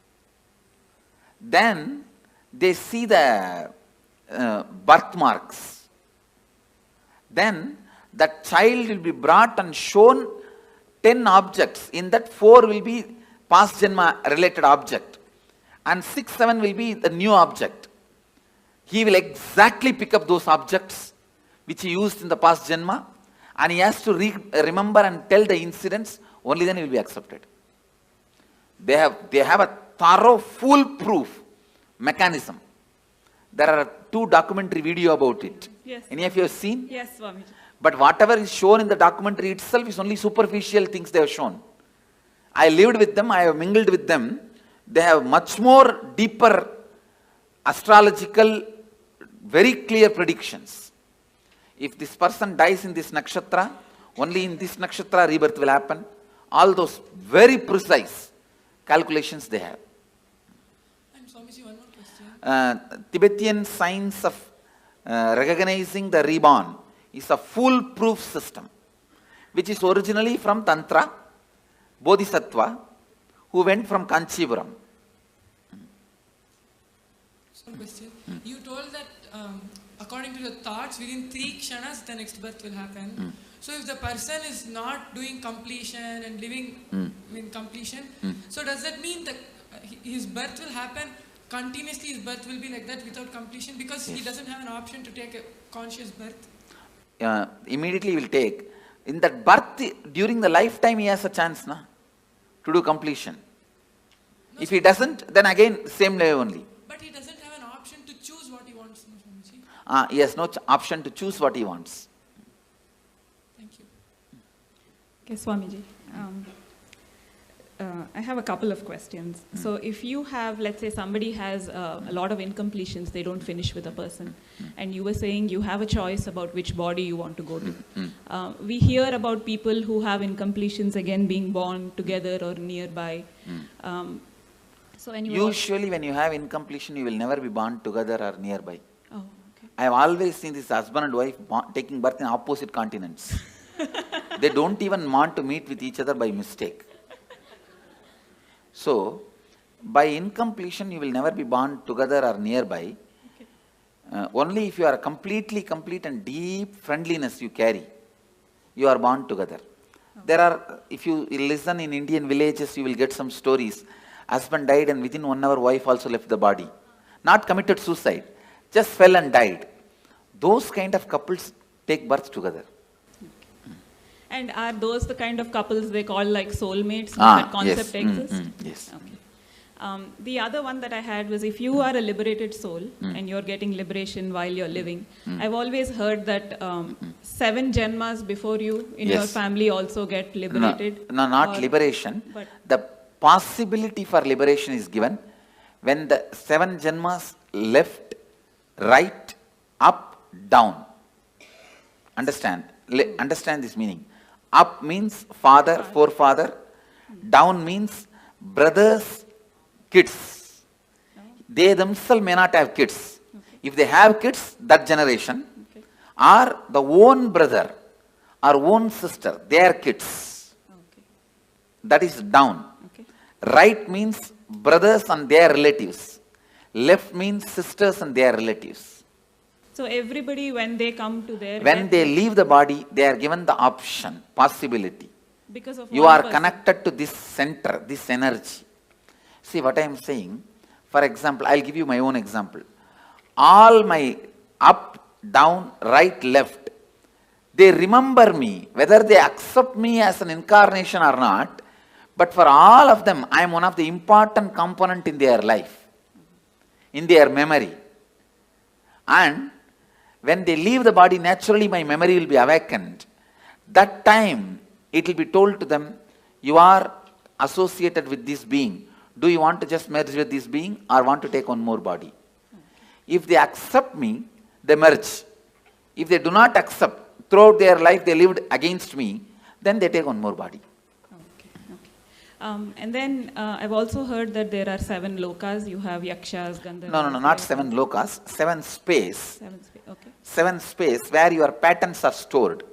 Then they see the birthmarks. Then the child will be brought and shown 10 objects. In that 4 will be past janma related object and 6, 7 will be the new object. He will exactly pick up those objects which he used in the past janma and he has to remember and tell the incidents, only then he will be accepted. They have a thorough, foolproof mechanism. There are 2 documentary video about it. Yes. Any of you have seen? Yes, Swamiji. But whatever is shown in the documentary itself is only superficial things they have shown. I lived with them, I have mingled with them. They have much more deeper astrological, very clear predictions. If this person dies in this nakshatra, only in this nakshatra rebirth will happen. All those very precise calculations they have. And Swamiji, one more question. Tibetan science of recognizing the reborn is a foolproof system, which is originally from Tantra, Bodhisattva, who went from Kanchipuram. One question. You told that according to your thoughts, within 3 kshanas, the next birth will happen. So if the person is not doing completion and living in completion, so does that mean that his birth will happen continuously? His birth will be like that without completion because he doesn't have an option to take a conscious birth? Immediately he will take. In that birth, during the lifetime, he has a chance to do completion. No, if he doesn't, then again, same way only. But he doesn't have an option to choose what he wants, no, Swamiji? He has no option to choose what he wants. Thank you. Okay, Swamiji. I have a couple of questions. So if you have, let's say somebody has a lot of incompletions, they don't finish with a person, and you were saying you have a choice about which body you want to go to. We hear about people who have incompletions again being born together or nearby. So usually when you have incompletion, you will never be born together or nearby. Oh, okay. I have always seen this husband and wife taking birth in opposite continents. They don't even want to meet with each other by mistake. So, by incompletion, you will never be born together or nearby. Okay. Only if you are completely complete and deep friendliness you carry, you are born together. There are, if you listen in Indian villages, you will get some stories. Husband died and within 1 hour wife also left the body. Not committed suicide, just fell and died. Those kind of couples take birth together. And are those the kind of couples they call like soulmates? That concept exists? Yes. Okay. The other one that I had was, if you are a liberated soul and you're getting liberation while you're living, I've always heard that 7 janmas before you in your family also get liberated. No, not liberation. The possibility for liberation is given when the 7 janmas left, right, up, down. Understand? Understand this meaning. Up means father, forefather. Down means brothers, kids. They themselves may not have kids. If they have kids, that generation, or the own brother or own sister, their kids. That is down. Right means brothers and their relatives. Left means sisters and their relatives. So everybody, when they come to their... When they leave the body, they are given the option, possibility. Because of you are connected to this center, this energy. See what I am saying? For example, I will give you my own example. All my up, down, right, left, they remember me, whether they accept me as an incarnation or not, but for all of them, I am one of the important component in their life, in their memory. And when they leave the body, naturally my memory will be awakened. That time, it will be told to them, you are associated with this being. Do you want to just merge with this being or want to take one more body? If they accept me, they merge. If they do not accept, throughout their life they lived against me, then they take one more body. And then I've also heard that there are 7 lokas. You have yakshas, gandharvas. No, not 7 lokas. 7 space. 7 space, okay. 7 space where your patterns are stored.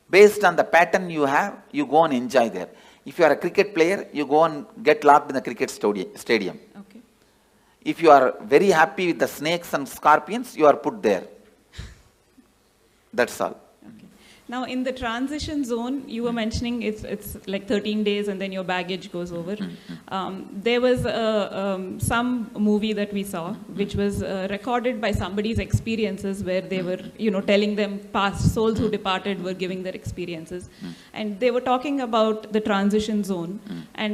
Based on the pattern you have, you go and enjoy there. If you are a cricket player, you go and get locked in the cricket stadium. Okay. If you are very happy with the snakes and scorpions, you are put there. That's all. Now, in the transition zone, you were mentioning it's like 13 days and then your baggage goes over. There was some movie that we saw, which was recorded by somebody's experiences, where they were, telling them past souls who departed were giving their experiences. And they were talking about the transition zone,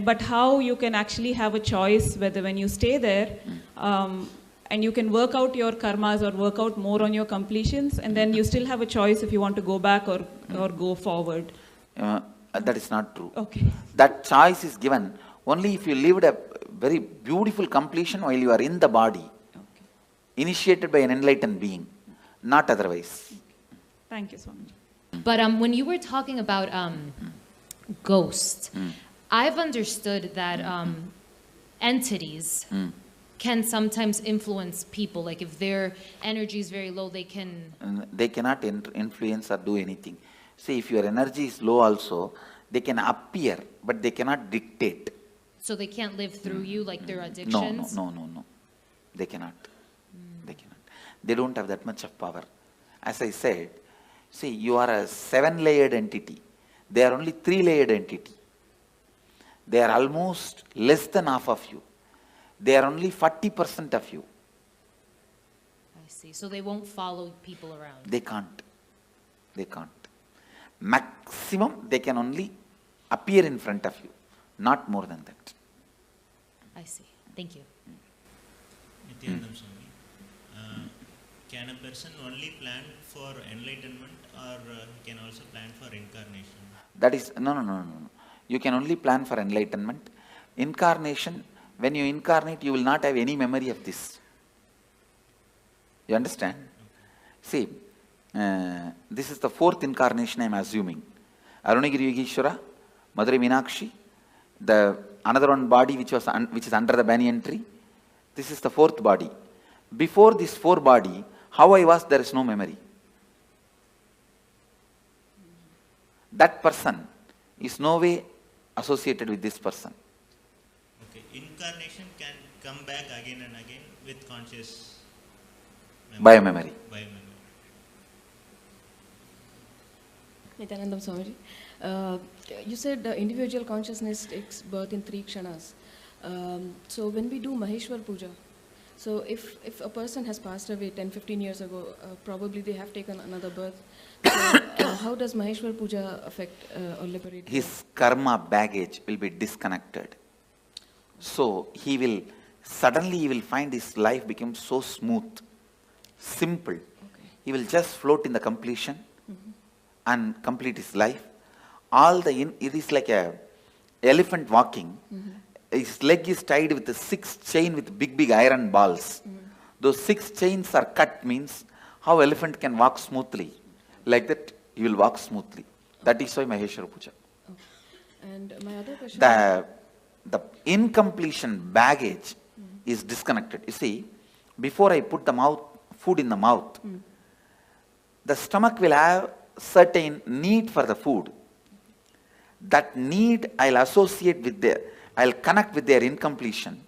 but how you can actually have a choice whether when you stay there, and you can work out your karmas or work out more on your completions, and then you still have a choice if you want to go back or go forward. That is not true. Okay. That choice is given only if you lived a very beautiful completion while you are in the body, initiated by an enlightened being, not otherwise. Thank you so much. But when you were talking about ghosts, I've understood that entities can sometimes influence people. Like if their energy is very low, they can... They cannot influence or do anything. See, if your energy is low also, they can appear, but they cannot dictate. So they can't live through you like their addictions? No. They cannot. They cannot. They don't have that much of power. As I said, see, you are a 7-layered entity. They are only 3-layered entity. They are almost less than half of you. They are only 40% of you. I see. So they won't follow people around? They can't. They can't. Maximum, they can only appear in front of you. Not more than that. I see. Thank you. Nithyananda Swami, can a person only plan for enlightenment, or he can also plan for incarnation? That is, no. You can only plan for enlightenment. Incarnation, when you incarnate, you will not have any memory of this. You understand? See, this is the 4th incarnation I am assuming. Arunagiri Yogeshwara, Madurai Meenakshi, the another one body which is under the banyan tree. This is the 4th body. Before this 4 body, how I was, there is no memory. That person is no way associated with this person. Incarnation can come back again and again with conscious memory. Biomemory. Nithyananda Swamiji. You said individual consciousness takes birth in 3 kshanas. So when we do Maheshwar Puja, so if a person has passed away 10-15 years ago, probably they have taken another birth. So how does Maheshwar Puja affect or liberate? His karma baggage will be disconnected. So he will suddenly find his life become so smooth, simple. Okay. He will just float in the completion and complete his life. It is like a elephant walking. His leg is tied with a 6 chain with big iron balls. Those 6 chains are cut, means how elephant can walk smoothly. Like that, he will walk smoothly. That is why Maheshwara Puja. Okay. And my other question. The incompletion baggage is disconnected. You see, before I put the food in the mouth, the stomach will have certain need for the food. That need I'll associate with I'll connect with their incompletion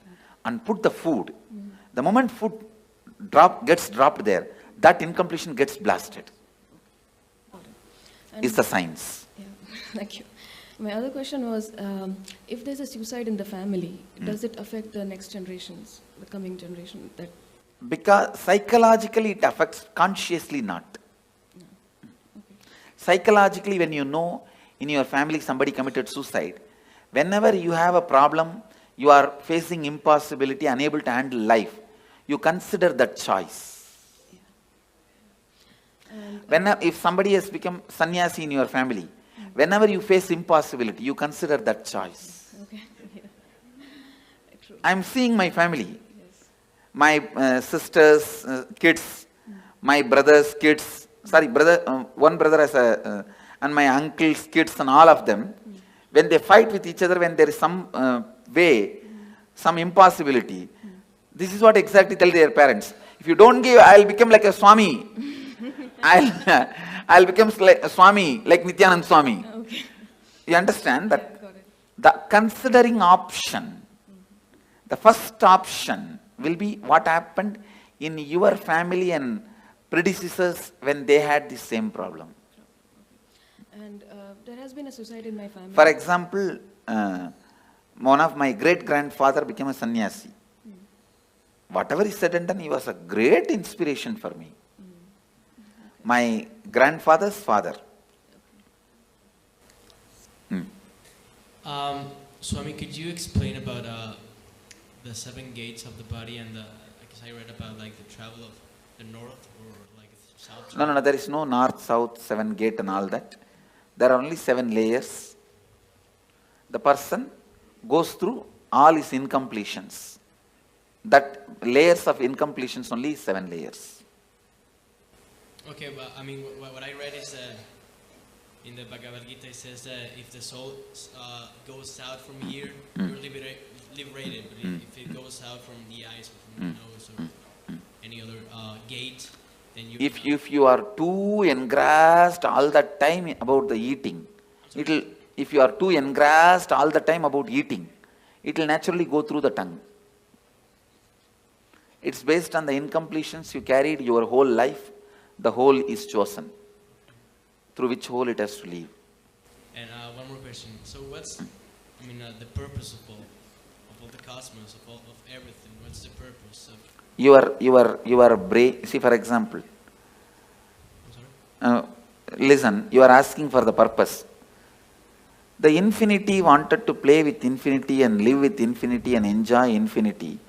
and put the food. The moment food gets dropped there, that incompletion gets blasted. Is the science. Yeah, thank you. My other question was, if there's a suicide in the family, does it affect the next generations, the coming generation? Because psychologically it affects, consciously not. Psychologically, when you know in your family somebody committed suicide, whenever you have a problem, you are facing impossibility, unable to handle life, you consider that choice. If somebody has become sannyasi in your family, whenever you face impossibility, you consider that choice. Okay. Yeah. I am seeing my family, my sisters' kids, my brother's kids, one brother has and my uncle's kids and all of them, when they fight with each other, when there is some some impossibility, this is what exactly tell their parents. If you don't give, I'll become like a Swami. I'll become like a Swami, like Nithyananda Swami. Okay. You understand that the considering option, the first option will be what happened in your family and predecessors when they had the same problem. And there has been a suicide in my family. For example, one of my great-grandfather became a sannyasi. Whatever he said and done, he was a great inspiration for me. My grandfather's father. Swami, could you explain about the 7 gates of the body and because I read about like the travel of the north or like south? No, there is no north, south, 7 gate and all that. There are only 7 layers. The person goes through all his incompletions. That layers of incompletions only is 7 layers. Okay, but I mean, what I read is in the Bhagavad Gita, it says that if the soul goes south from here, you're liberated. But if it goes south from the eyes or from the nose or any other gate, then you. If you are too engrossed all the time about the eating, if you are too engrossed all the time about eating, it will naturally go through the tongue. It's based on the incompletions you carried your whole life. The whole is chosen, through which whole it has to leave. And one more question. So what's, the purpose of all the cosmos, of everything? What's the purpose of? Your brain. See, for example, listen. You are asking for the purpose. The infinity wanted to play with infinity and live with infinity and enjoy infinity.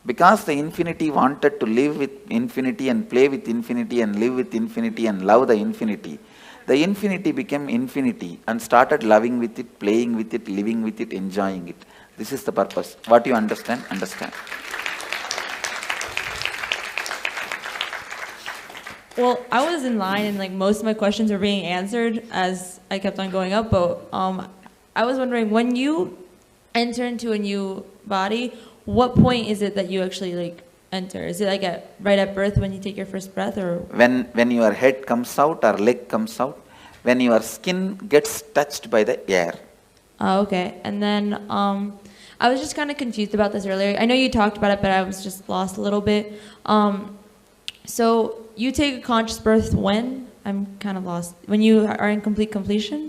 Because the infinity wanted to live with infinity and play with infinity and live with infinity and love the infinity became infinity and started loving with it, playing with it, living with it, enjoying it. This is the purpose. What you understand, understand. Well, I was in line and like most of my questions are being answered as I kept on going up, but I was wondering, when you enter into a new body, what point is it that you actually like enter? Is it like right at birth when you take your first breath, or when your head comes out or leg comes out, when your skin gets touched by the air? Oh, okay. And then I was just kind of confused about this earlier. I know you talked about it, but I was just lost a little bit. So you take a conscious birth when? I'm kind of lost. When you are in complete completion,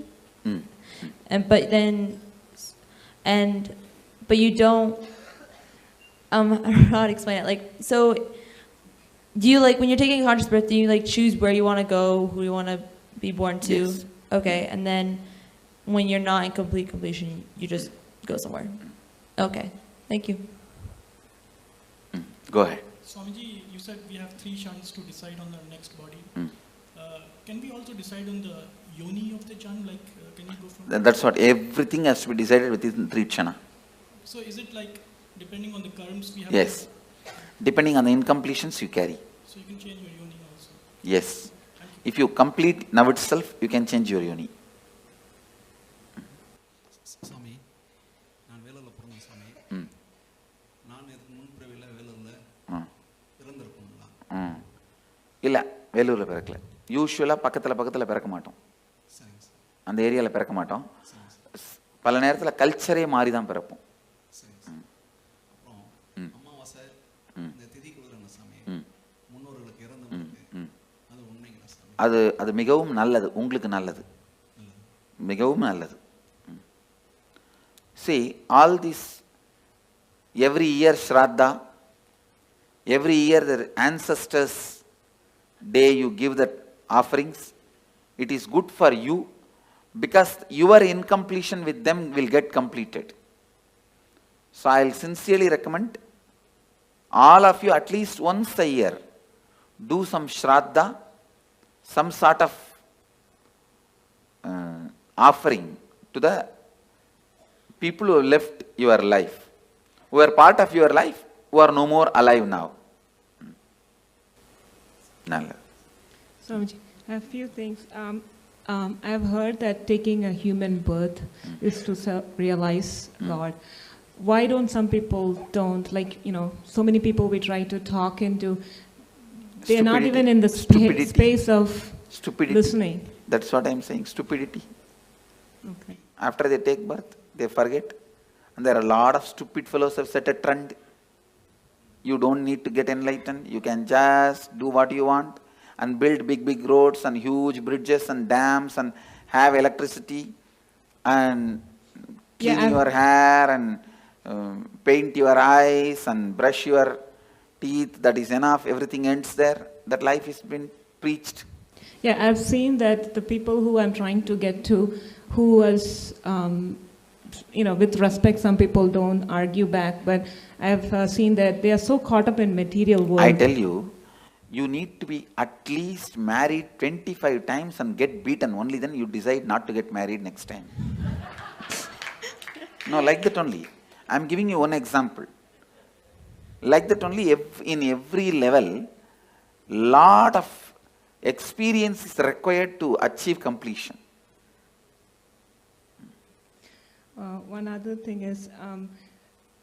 but you don't. I don't know how to explain it. Like, so, do you like when you're taking a conscious breath? Do you like choose where you want to go, who you want to be born to? Yes. Okay, and then when you're not in complete completion, you just go somewhere. Okay, thank you. Go ahead. Swamiji, you said we have 3 kshanas to decide on the next body. Can we also decide on the yoni of the jan? Like, can you go from? That's what, everything has to be decided within 3 kshana. So is it like depending on the karms we have? Yes. Depending on the incompletions you carry. So you can change your yoni also? Yes. If you complete now itself, you can change your yoni. Swami, நான் வேலூர்ல பிறந்தேன் சாமி. நான் இதுக்கு முன்பிறவில வேலூர்ல பிறந்திருப்போங்களா? இல்ல, வேலூர்ல பிறக்கல. யூசுவலா பக்கத்துல பிறக்க மாட்டோம். அந்த ஏரியால பிறக்க மாட்டோம். பல நேரத்துல கல்ச்சரே மாறி தான் பிறப்போம். அப்புறம் அமாவாசை இந்த திதிக்கு வருங்க சாமி. முன்னோர்களுக்கு இறந்தவங்களுக்கு அது உண்மைங்களா சாமி? அது மிகவும் நல்லது, உங்களுக்கு நல்லது. மிகவும் நல்லது. See, all this, every year Shraddha, every year the ancestors' day you give that offerings, it is good for you because your incompletion with them will get completed. So I will sincerely recommend all of you at least once a year do some Shraddha, some sort of offering to the people who have left your life, who are part of your life, who are no more alive now. Nalla. Swamiji, I have a few things. I've heard that taking a human birth is to realize God. Why don't some people don't? Like, so many people we try to talk into, they're not even in the space of listening. That's what I'm saying, stupidity. Okay. After they take birth, they forget. And there are a lot of stupid fellows who have set a trend. You don't need to get enlightened. You can just do what you want and build big roads and huge bridges and dams and have electricity and clean your hair and paint your eyes and brush your teeth. That is enough. Everything ends there. That life has been preached. Yeah, I've seen that the people who I'm trying to get to, who was, with respect, some people don't argue back, but I've seen that they are so caught up in material world. I tell you, you need to be at least married 25 times and get beaten. Only then you decide not to get married next time. No, like that only. I'm giving you one example. Like that only, in every level, lot of experience is required to achieve completion. One other thing is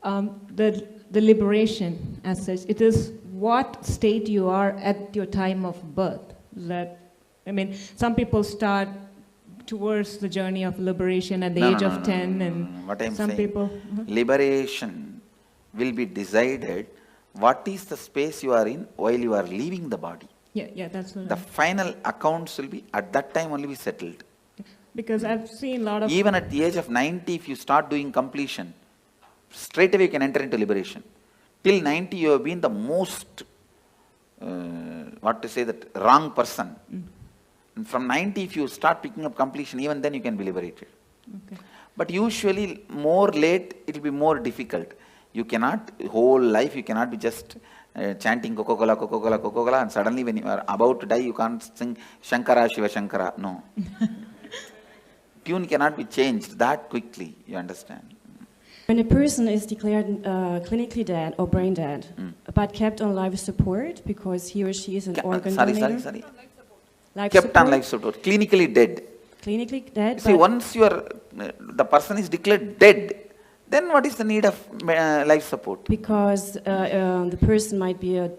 the liberation as such. It is what state you are at your time of birth. Some people start towards the journey of liberation at the age of 10, and what I'm some saying, people. Liberation will be decided what is the space you are in while you are leaving the body. Yeah, that's what. The final accounts will be at that time only be settled. Because I've seen a lot of. Even at the age of 90, if you start doing completion, straight away you can enter into liberation. Till 90, you have been the most, wrong person. And from 90, if you start picking up completion, even then you can be liberated. Okay. But usually, more late, it will be more difficult. You cannot, whole life, you cannot be just chanting Coca-Cola, Coca-Cola, Coca-Cola, and suddenly when you are about to die, you can't sing Shankara, Shiva Shankara. No. Tune cannot be changed that quickly, you understand? When a person is declared clinically dead or brain dead, but kept on life support because he or she is an organ donator. Sorry. Life kept support? on life support. Clinically dead. Clinically dead. See, once the person is declared dead, then what is the need of life support? Because the person might be an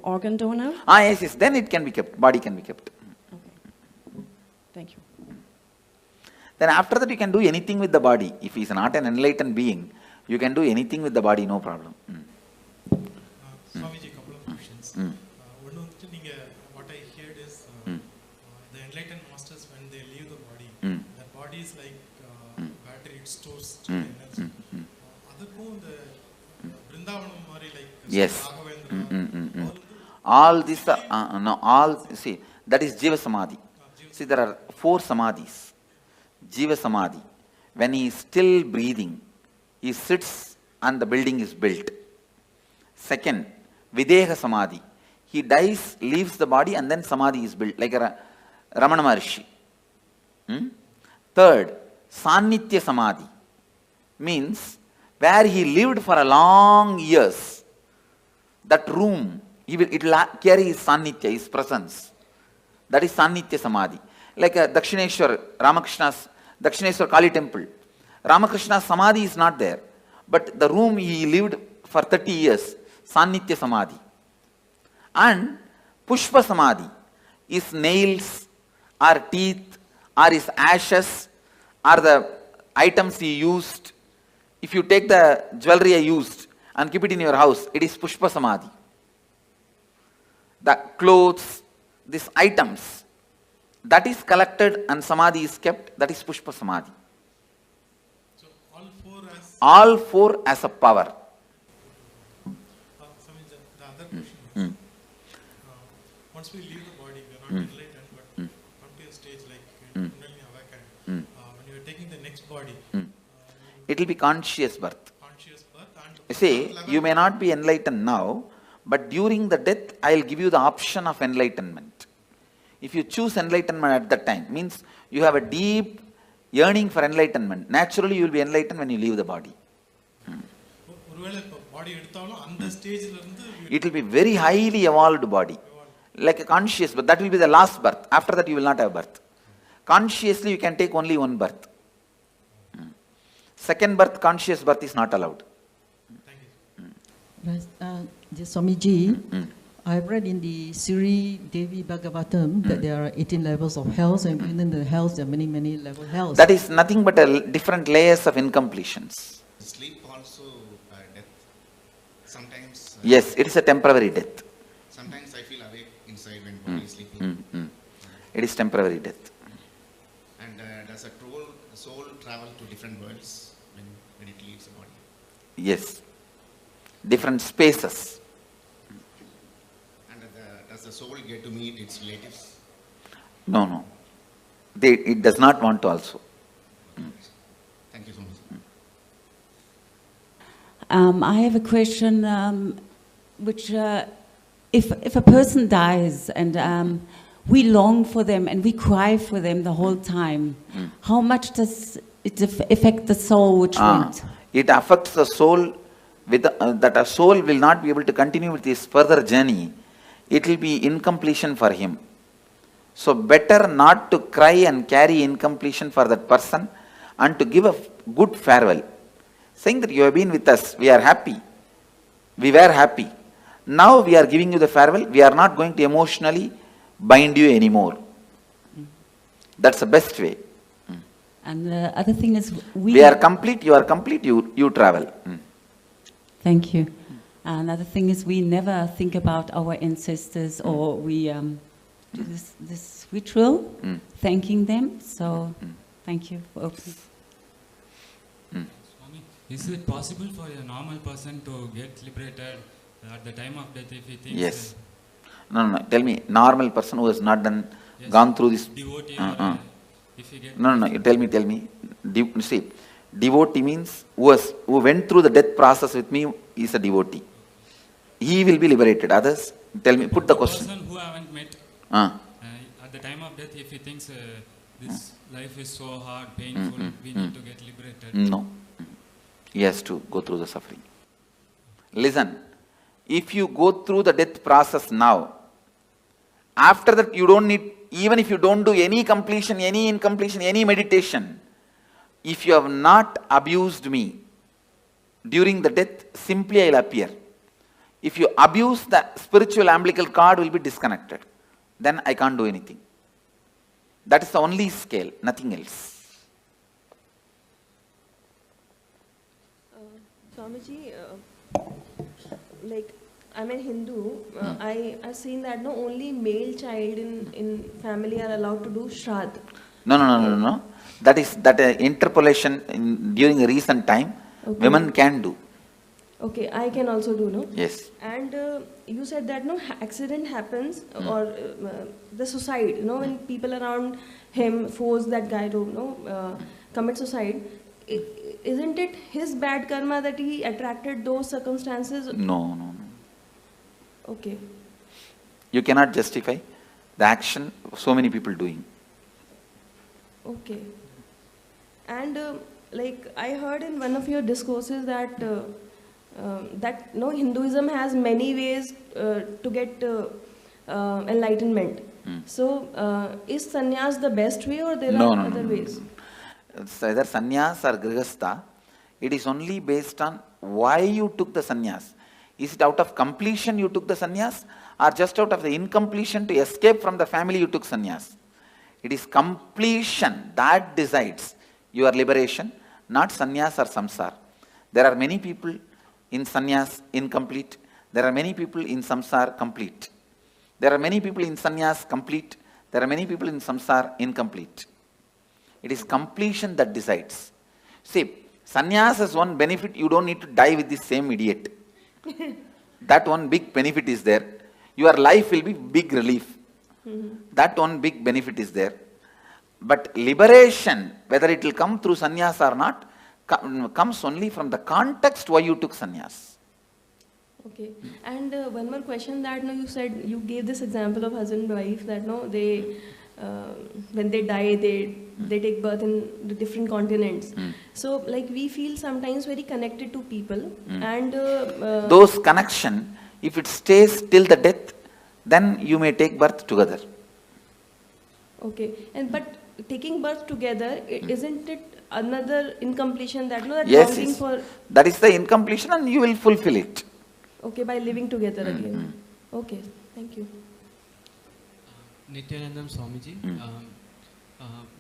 organ donor. Yes. Then it can be kept. Body can be kept. Okay. Thank you. Then after that you can do anything with the body. If he is not an enlightened being, you can do anything with the body, no problem. Swamiji, a couple of questions. What I heard is body is like battery, it stores energy. Adukkum the Vrindavanam mari like Yes. All this, no, all, see, that is Jiva Samadhi. See, there are 4 Samadhis. Jiva Samadhi. When he is still breathing, he sits and the building is built. Second, Videha Samadhi. He dies, leaves the body, and then Samadhi is built, like a Ramana Maharshi. Third, Sannitya Samadhi. Means, where he lived for a long years, that room, it will carry his Sannitya, his presence. That is Sannitya Samadhi. Like a Dakshineshwar, Ramakrishna's Dakshineshwar Kali temple. Ramakrishna's Samadhi is not there. But the room he lived for 30 years, Sannitya Samadhi. And Pushpa Samadhi is nails or teeth or his ashes or the items he used. If you take the jewelry I used and keep it in your house, it is Pushpa Samadhi. The clothes, these items, that is collected and Samadhi is kept, that is Pushpa Samadhi. So all four as a power. The other question is, once we leave the body, we are not enlightened, but come to a stage like Kundalini awakening. When you are taking the next body, It will be conscious birth. Conscious birth and see, you may not be enlightened now, but during the death, I will give you the option of enlightenment. If you choose enlightenment at that time, means you have a deep yearning for enlightenment. Naturally, you will be enlightened when you leave the body. It will be very highly evolved body, like a conscious birth. That will be the last birth. After that, you will not have birth. Consciously, you can take only one birth. Second birth, conscious birth is not allowed. Swamiji, I've read in the Sri Devi Bhagavatam that there are 18 levels of hells, and within the hells there are many, many level hells. That is nothing but different layers of incompletions. Sleep also death. Sometimes. Yes, it is a temporary death. Sometimes I feel awake inside when body is sleeping. It is temporary death. And does a soul travel to different worlds when it leaves the body? Yes. Different spaces. And does the soul get to meet its relatives? No. It does not want to also. Thank you so much. I have a question, which if a person dies and we long for them and we cry for them the whole time, how much does it affect the soul which went? It affects the soul that a soul will not be able to continue with his further journey. It will be incompletion for him. So better not to cry and carry incompletion for that person and to give a good farewell. Saying that you have been with us, we are happy. We were happy. Now we are giving you the farewell. We are not going to emotionally bind you anymore. That's the best way. And the other thing is we are complete, you are complete, you travel. Thank you. Another thing is we never think about our ancestors, or we do this ritual, thanking them. So thank you for opening. Is it possible for a normal person to get liberated at the time of death if he thinks? Yes. No. Tell me, normal person who has not gone through this. Devotee if he gets. No. You tell me. See, devotee means who went through the death process with me is a devotee. He will be liberated. Others, tell me. Put the question. Person who I haven't met. At the time of death, if he thinks this life is so hard, painful, we need to get liberated. No. He has to go through the suffering. Listen, if you go through the death process now, after that you don't need, even if you don't do any completion, any incompletion, any meditation, if you have not abused me during the death, simply I will appear. If you abuse, the spiritual umbilical cord will be disconnected. Then I can't do anything. That is the only scale, nothing else. Swamiji, like I'm a Hindu, I've seen that only male child in family are allowed to do Shraddha. No. That is that interpolation during a recent time, women can do. Okay, I can also do, no? Yes. And you said that no accident happens or the suicide, when people around him force that guy to commit suicide. Isn't it his bad karma that he attracted those circumstances? No. Okay. You cannot justify the action of so many people doing. Okay. And like I heard in one of your discourses that Hinduism has many ways to get enlightenment. So is sannyas the best way, or there are other ways? It's either sannyas or grihastha. It is only based on why you took the sannyas. Is it out of completion you took the sannyas, or just out of the incompletion to escape from the family you took sannyas? It is completion that decides your liberation, not sannyas or samsara. There are many people in sannyas incomplete. There are many people in samsara complete. There are many people in sannyas complete. There are many people in samsara incomplete. It is completion that decides. See, sannyas has one benefit: you don't need to die with the same idiot. That one big benefit is there. Your life will be big relief. That one big benefit is there. But liberation, whether it will come through sannyas or not, comes only from the context why you took sannyas. Okay. And one more question that you said, you gave this example of husband and wife that they when they die, they take birth in the different continents. So like we feel sometimes very connected to people, and those connection, if it stays till the death, then you may take birth together. Okay. And but taking birth together, isn't it another incompletion that that yes, longing for? That is the incompletion, and you will fulfill it. Okay, by living together again. Okay, thank you. Nithyananda Swamiji,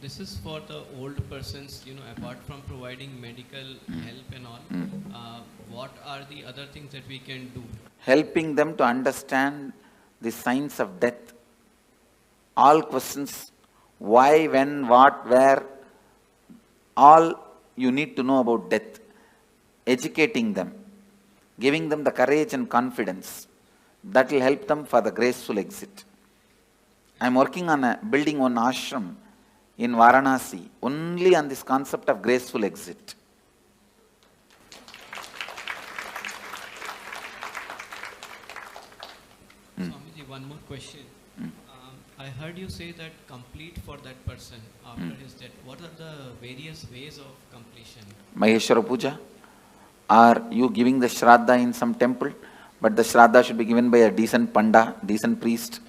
this is for the old persons, apart from providing medical help and all, what are the other things that we can do? Helping them to understand the signs of death. All questions, why, when, what, where, all you need to know about death. Educating them, giving them the courage and confidence. That will help them for the graceful exit. I am working on building one ashram in Varanasi, only on this concept of graceful exit. Swamiji, one more question. I heard you say that complete for that person after his death. What are the various ways of completion? Maheshwara Puja. Are you giving the Shraddha in some temple? But the Shraddha should be given by a decent Panda, decent priest.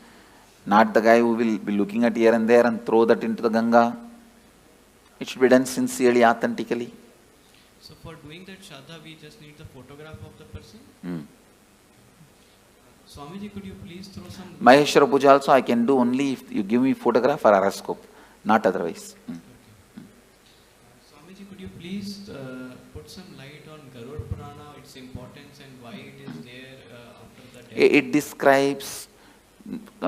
Not the guy who will be looking at here and there and throw that into the Ganga. It should be done sincerely, authentically. So for doing that Shraddha, we just need the photograph of the person? Swamiji, could you please throw some... Maheshwara Puja also I can do only if you give me photograph or horoscope, not otherwise. Swamiji, could you please put some light on Garud Purana, its importance and why it is there after the death? It describes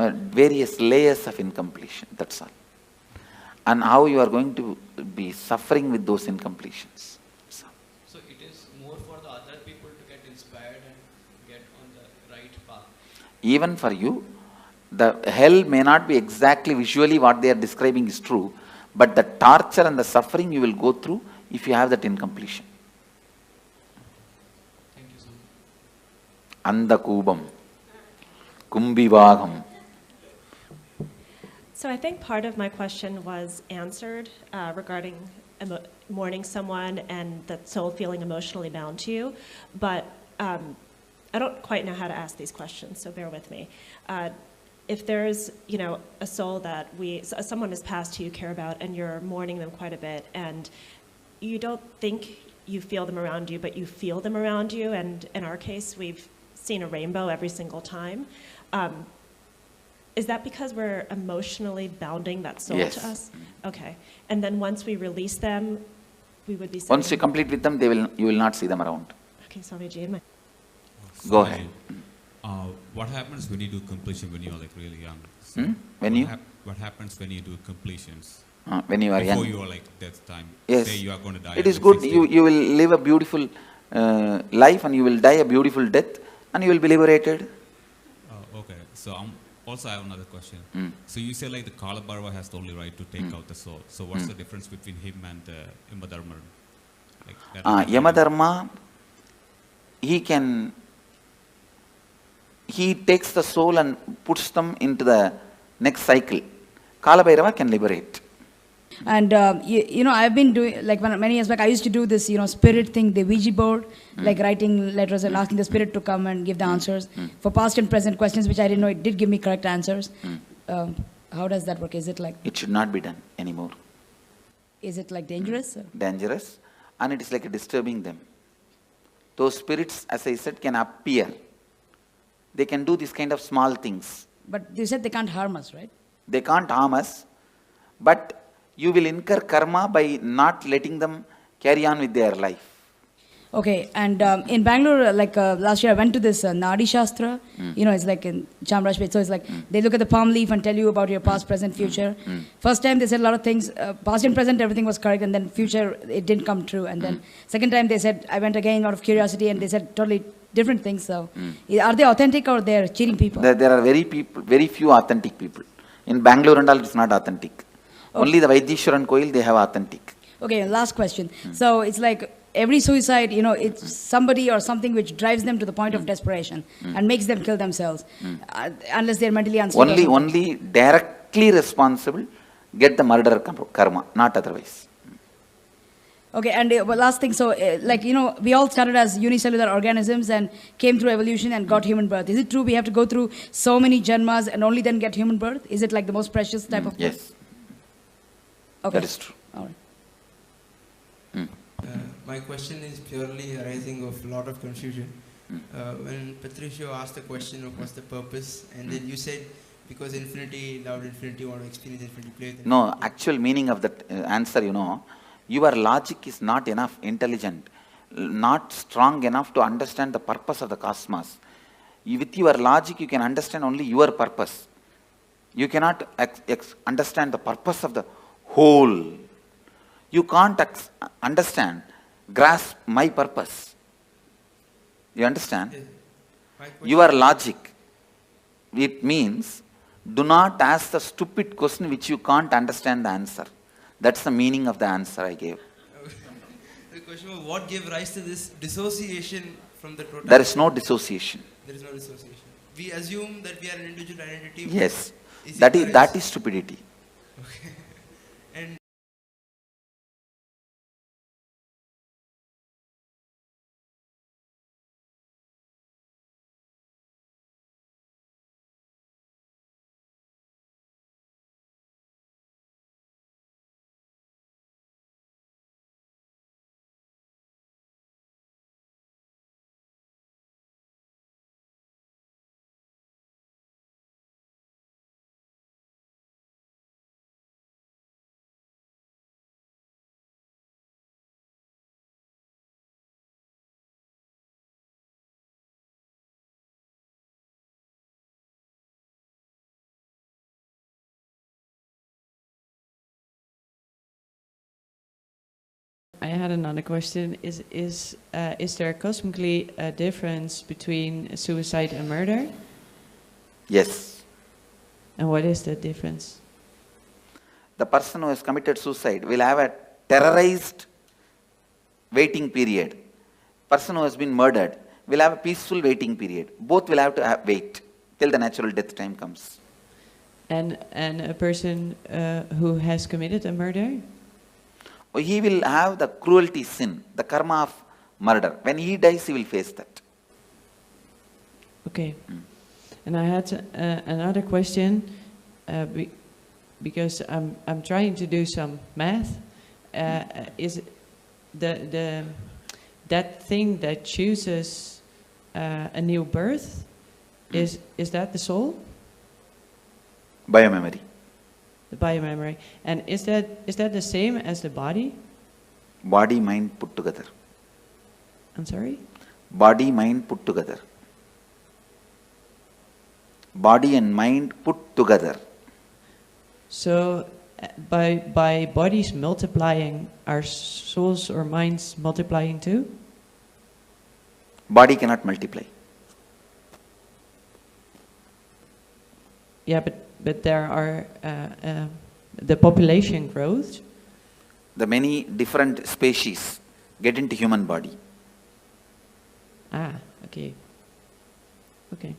various layers of incompletion, that's all. And how you are going to be suffering with those incompletions. So it is more for the other people to get inspired and get on the right path. Even for you, the hell may not be exactly visually what they are describing is true, but the torture and the suffering you will go through if you have that incompletion. Thank you so Anda much. Kubam, Kumbivagam. So I think part of my question was answered regarding mourning someone and that soul feeling emotionally bound to you, but I don't quite know how to ask these questions, so bear with me. If there's, a soul that someone has passed who you care about and you're mourning them quite a bit, and you don't think you feel them around you, but you feel them around you, and in our case, we've seen a rainbow every single time. Is that because we're emotionally bounding that soul to us? Okay. And then once we release them, we would be... Once you complete with them, you will not see them around. Okay, Swamiji. Go ahead. What happens when you do completion when you're like really young? When you? What happens when you do completions? when you are young. Before you are like death time. Yes. Say you are going to die. It is good. You will live a beautiful life and you will die a beautiful death and you will be liberated. Okay. So also I have another question. So you say like the Kalabharva has the only right to take out the soul. So what's the difference between him and Yamadharma? Like Yamadharma, he takes the soul and puts them into the next cycle. Kalabhairava can liberate. And I've been doing, like many years back, I used to do this, spirit thing, the Ouija board, like writing letters and asking the spirit to come and give the answers for past and present questions, which I didn't know it did give me correct answers. How does that work? Is it like? It should not be done anymore. Is it like dangerous? Dangerous, and it is like disturbing them. Those spirits, as I said, can appear. They can do this kind of small things. But you said they can't harm us, right? They can't harm us, but you will incur karma by not letting them carry on with their life. Okay, and in Bangalore, last year I went to this Nadi Shastra, it's like in Chamrajpet, so it's like they look at the palm leaf and tell you about your past, present, future. First time they said a lot of things, past and present everything was correct, and then future it didn't come true, and then second time they said, I went again out of curiosity and they said totally different things, so are they authentic or they're cheating people? There are very few authentic people. In Bangalore and all it's not authentic. Okay. Only the Vaidishwaran Koil they have authentic. Okay, last question. So it's like every suicide, it's somebody or something which drives them to the point of desperation and makes them kill themselves, unless they're mentally unstable. Only directly responsible get the murder karma, not otherwise. Okay, and last thing, so we all started as unicellular organisms and came through evolution and got human birth. Is it true we have to go through so many janmas and only then get human birth? Is it like the most precious type of birth? Yes. Okay. That is true. All right. My question is purely arising of a lot of confusion. When Patricio asked the question of what's the purpose, and then you said because infinity, loved infinity, want to experience infinity, play with infinity. No, actual meaning of that answer, your logic is not enough intelligent, not strong enough to understand the purpose of the cosmos. With your logic, you can understand only your purpose. You cannot understand the purpose of the whole. You can't grasp my purpose. You understand? Your logic, it means do not ask the stupid question which you can't understand the answer. That's the meaning of the answer I gave. The question was, what gave rise to this dissociation from the totality? There is no dissociation. There is no dissociation. We assume that we are an individual identity. Yes. That is stupidity. Okay. And I had another question. Is there cosmically a difference between suicide and murder? Yes. And what is that difference? The person who has committed suicide will have a terrorized waiting period. Person who has been murdered will have a peaceful waiting period. Both will have to wait till the natural death time comes. And a person who has committed a murder? He will have the cruelty sin, the karma of murder. When he dies, he will face that. Okay. And I had another question, because I'm trying to do some math. Is that thing that chooses a new birth, is that the soul? Biomemory. The biomemory. And is that the same as the body? Body, mind put together. I'm sorry? Body, mind put together. Body and mind put together. So by bodies multiplying, are souls or minds multiplying too? Body cannot multiply. Yeah, but there are the population grows. The many different species get into human body. Ah, okay. Okay.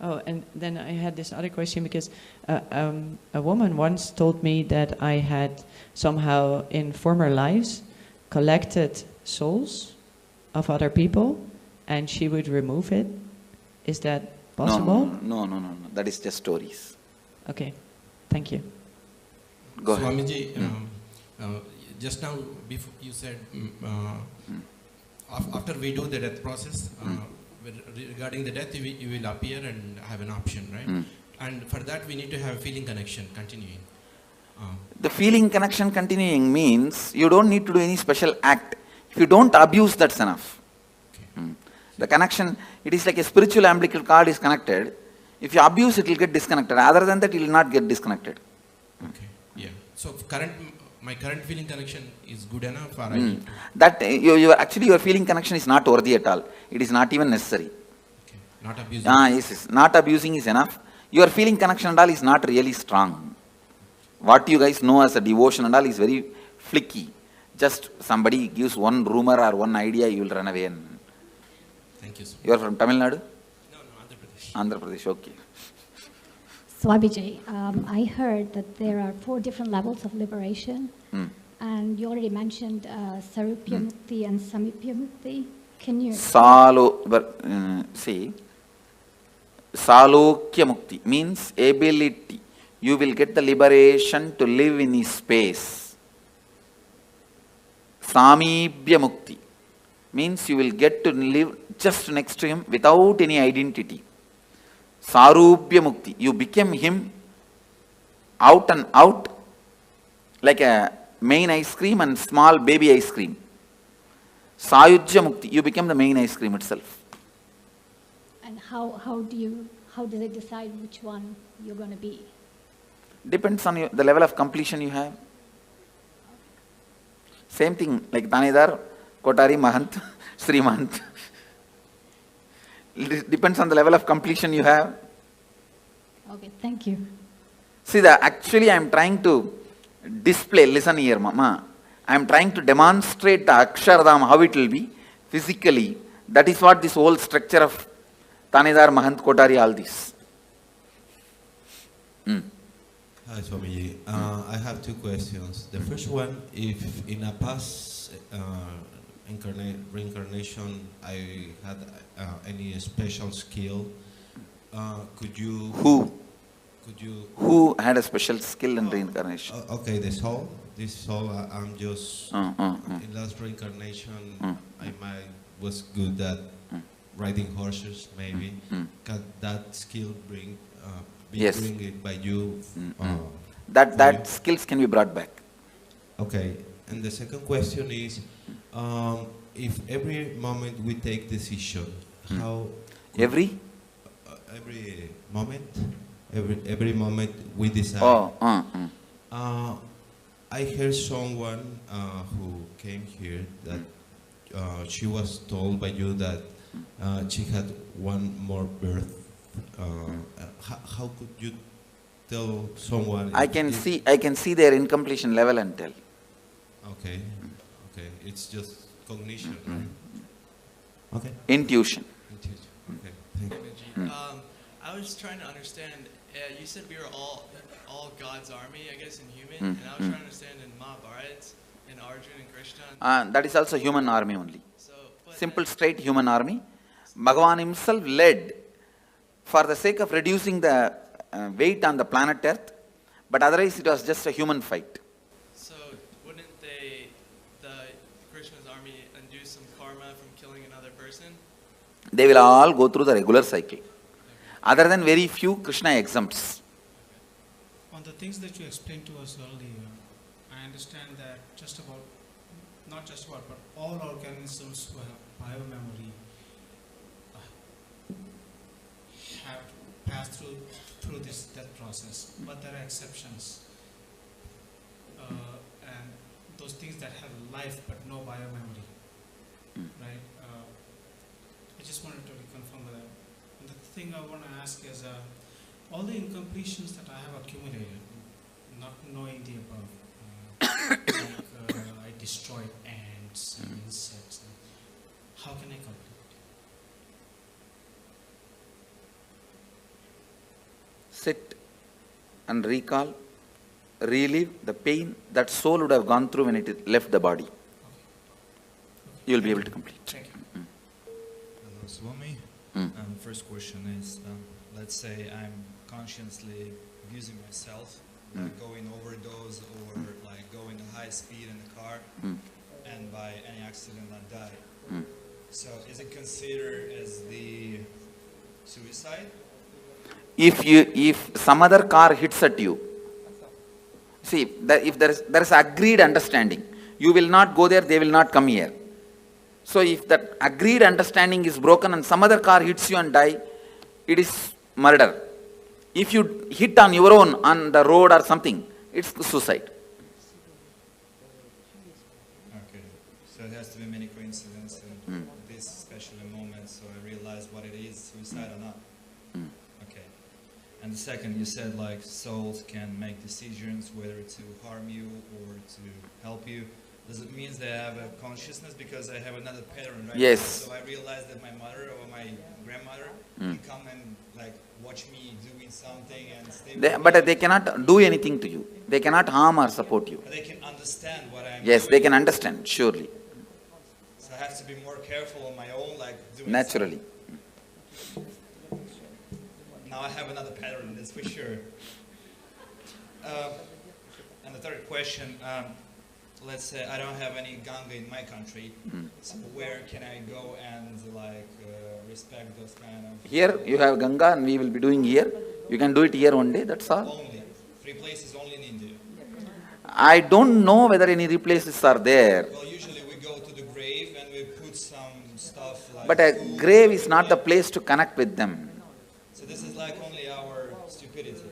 Oh, and then I had this other question because a woman once told me that I had somehow in former lives collected souls of other people and she would remove it. Is that possible? No. That is just stories. Okay, thank you. Go ahead. Swamiji, just now before you said after we do the death process, regarding the death, you will appear and have an option, right? And for that, we need to have a feeling connection continuing. The feeling connection continuing means you don't need to do any special act. If you don't abuse, that's enough. Okay. The connection, it is like a spiritual umbilical cord is connected. If you abuse, it will get disconnected. Other than that, it will not get disconnected. Okay. Yeah. So my current feeling connection is good enough, or I need to... That actually your feeling connection is not worthy at all. It is not even necessary. Okay. Not abusing. Yes. Not abusing is enough. Your feeling connection and all is not really strong. What you guys know as a devotion and all is very flicky. Just somebody gives one rumor or one idea, you will run away. Thank you, sir. You are from Tamil Nadu? No, Andhra Pradesh. Andhra Pradesh, okay. Swamiji, I heard that there are 4 different levels of liberation, and you already mentioned Sarupya Mukti and Samipya Mukti. Can you... See, Salokya Mukti means ability. You will get the liberation to live in his space. Samibhya Mukti means you will get to live just next to him without any identity. Sarupya Mukti, you became him out and out like a main ice cream and small baby ice cream. Sayujya Mukti, you become the main ice cream itself. And how does it decide which one you're going to be? Depends on the level of completion you have. Same thing like Tanedar, Kotari, Mahant, Sri Mahant. It depends on the level of completion you have. Okay, thank you. See, actually I am trying to display, listen here, Mama. I am trying to demonstrate the Akshardham, how it will be physically. That is what this whole structure of Tanedar, Mahant, Kotari, all this. Hi, Swamiji. I have 2 questions. The first one, if in a past reincarnation I had any special skill, could you... Who had a special skill in reincarnation? Okay, this soul, I'm just... In last reincarnation, I was good at riding horses, maybe. Can that skill bring it by you? That skills can be brought back. Okay, and the second question is, if every moment we take decision, how... Every moment we decide. I heard someone who came here that she was told by you that she had one more birth. How could you tell someone? I can see their incompletion level and tell. Okay, it's just cognition, right? Okay. Intuition. Okay, thank you. I was trying to understand. You said we were all God's army, I guess, in human, and I was trying to understand in Mahabharata, in Arjuna and Krishna. That is also human army only. Simple, straight human army. Bhagavan himself led for the sake of reducing the weight on the planet Earth, but otherwise it was just a human fight. So wouldn't the Krishna's army undo some karma from killing another person? They will all go through the regular cycle. Other than very few, Krishna exempts. On the things that you explained to us earlier, I understand that not just about, but all organisms who have biomemory have pass through this death process, but there are exceptions. And those things that have life but no biomemory, right? I just wanted to reconfirm that. And the thing I want to ask is, all the incompletions that I have accumulated, not knowing the above, I destroyed ants and insects. How can I complete? Sit and recall, relive the pain that soul would have gone through when it left the body. You will be able to complete. Thank you. Hello, Swami. First question is, let's say I'm consciously abusing myself, like going overdose or like going at high speed in the car, and by any accident I die. So is it considered as the suicide? If some other car hits at you, see, if there is agreed understanding, you will not go there, they will not come here. So if that agreed understanding is broken and some other car hits you and die, it is murder. If you hit on your own on the road or something, it's suicide. Okay, so it has to be many coincidences in this special moment, so I realize what it is, suicide or not. Okay. And the second, you said like souls can make decisions whether to harm you or to help you. Does it mean they have a consciousness? Because I have another pattern, right? Yes. So I realize that my mother or my grandmother can come and like watch me doing something and stay with me. But they cannot do anything to you. They cannot harm or support you. But they can understand what I'm Yes, doing. they can understand, surely. So I have to be more careful on my own, like doing Naturally. something. Now I have another pattern, that's for sure. And the third question, let's say I don't have any Ganga in my country, so where can I go and like respect those kind of... Here you have Ganga and we will be doing here. You can do it here one day, that's all. Only. 3 places only in India. I don't know whether any places are there. Well, usually we go to the grave and we put some stuff like... But a grave is not the place to connect with them. So this is like only our stupidity.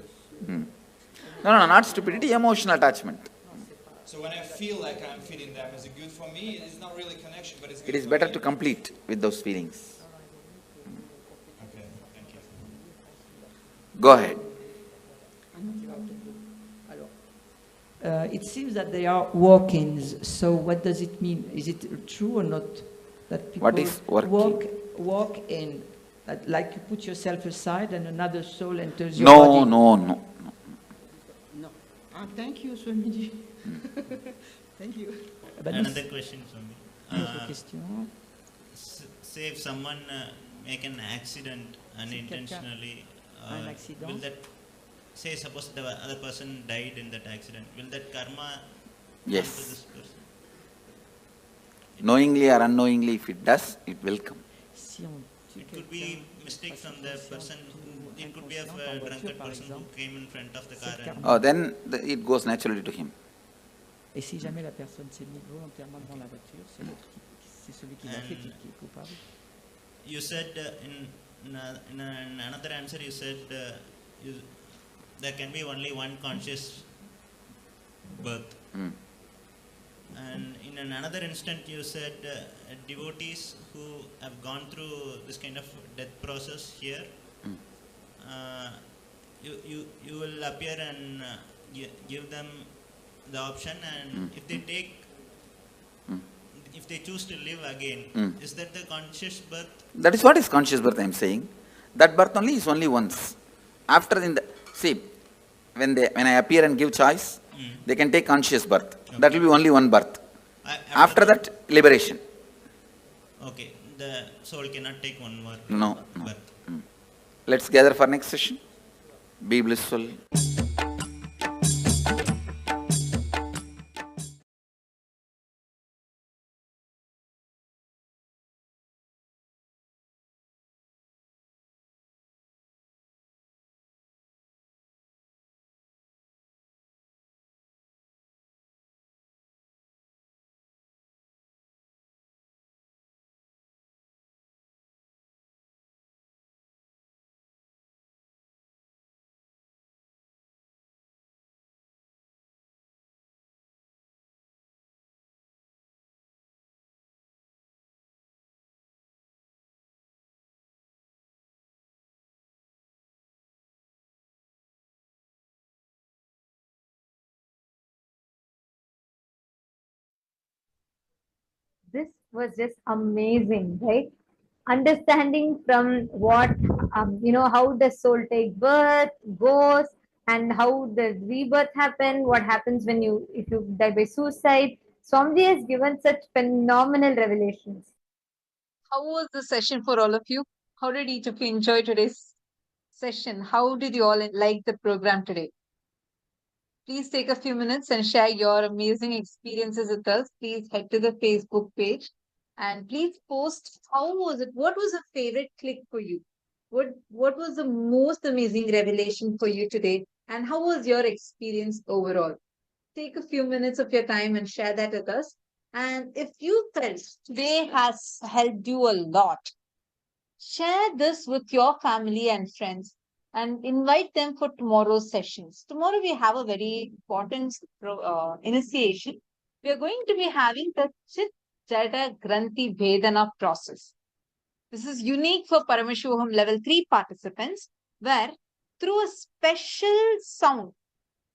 No, not stupidity, emotional attachment. So when I feel like I'm feeding them, is it good for me? It's not really connection, but it's good It is for better me. to complete with those feelings. Okay, thank you. Go ahead. It seems that they are walk-ins. So what does it mean? Is it true or not that people What is walk-in? walk in, like you put yourself aside and another soul enters your body? No. Thank you, Swamiji. Thank you. Another question, Swami. Say if someone make an accident unintentionally, will that, say suppose the other person died in that accident, will that karma come to this person? Knowingly or unknowingly, if it does, it will come. It could be mistake from the person, it could be a drunkard person who came in front of the car. And Then it goes naturally to him. Et si jamais la personne s'est mise volontairement devant la voiture, c'est celui qui l'a fait qui est coupable. You said in another answer you said there can be only one conscious birth. And in another instant you said devotees who have gone through this kind of death process here, you will appear and give them the option, and if they choose to live again, is that the conscious birth? That is what is conscious birth I am saying. That birth only is only once. After when I appear and give choice, they can take conscious birth. Okay. That will be only one birth. After that, liberation. Okay, the soul cannot take one more birth. Let's gather for next session. Be blissful. was just amazing, right? Understanding from what, how the soul take birth, goes, and how the rebirth happen, what happens if you die by suicide. Swamiji has given such phenomenal revelations. How was the session for all of you? How did each of you enjoy today's session? How did you all like the program today? Please take a few minutes and share your amazing experiences with us. Please head to the Facebook page and please post how was it? What was a favorite click for you? What was the most amazing revelation for you today? And how was your experience overall? Take a few minutes of your time and share that with us. And if you felt today has helped you a lot, share this with your family and friends and invite them for tomorrow's sessions. Tomorrow we have a very important initiation. We are going to be having the Chit Jada Granthi Vedana process. This is unique for Paramashivoham Level 3 participants, where through a special sound,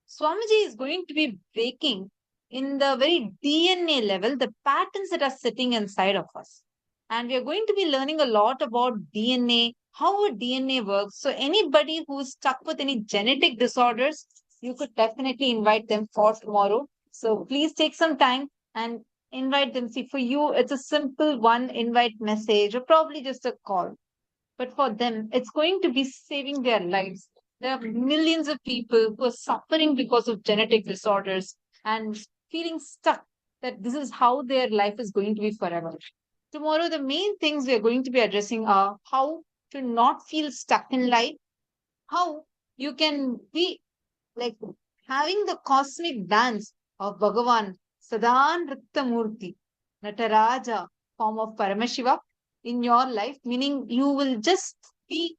Swamiji is going to be breaking in the very DNA level the patterns that are sitting inside of us. And we are going to be learning a lot about DNA, how a DNA works. So anybody who is stuck with any genetic disorders, you could definitely invite them for tomorrow. So please take some time and invite them. See, for you, it's a simple one invite message or probably just a call. But for them, it's going to be saving their lives. There are millions of people who are suffering because of genetic disorders and feeling stuck that this is how their life is going to be forever. Tomorrow, the main things we are going to be addressing are how to not feel stuck in life, how you can be like having the cosmic dance of Bhagavan, Sadan Murti, Nataraja, form of Paramashiva in your life, meaning you will just be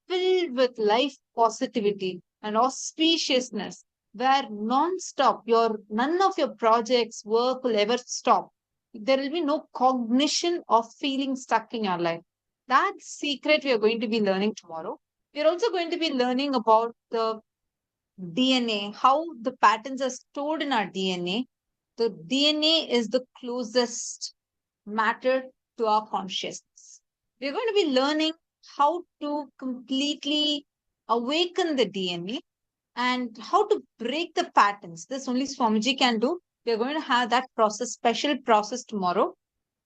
filled with life positivity and auspiciousness, where non-stop, none of your projects, work will ever stop. There will be no cognition of feeling stuck in your life. That secret we are going to be learning tomorrow. We are also going to be learning about the DNA, how the patterns are stored in our DNA. The DNA is the closest matter to our consciousness. We're going to be learning how to completely awaken the DNA and how to break the patterns. This only Swamiji can do. We're going to have that process, special process tomorrow.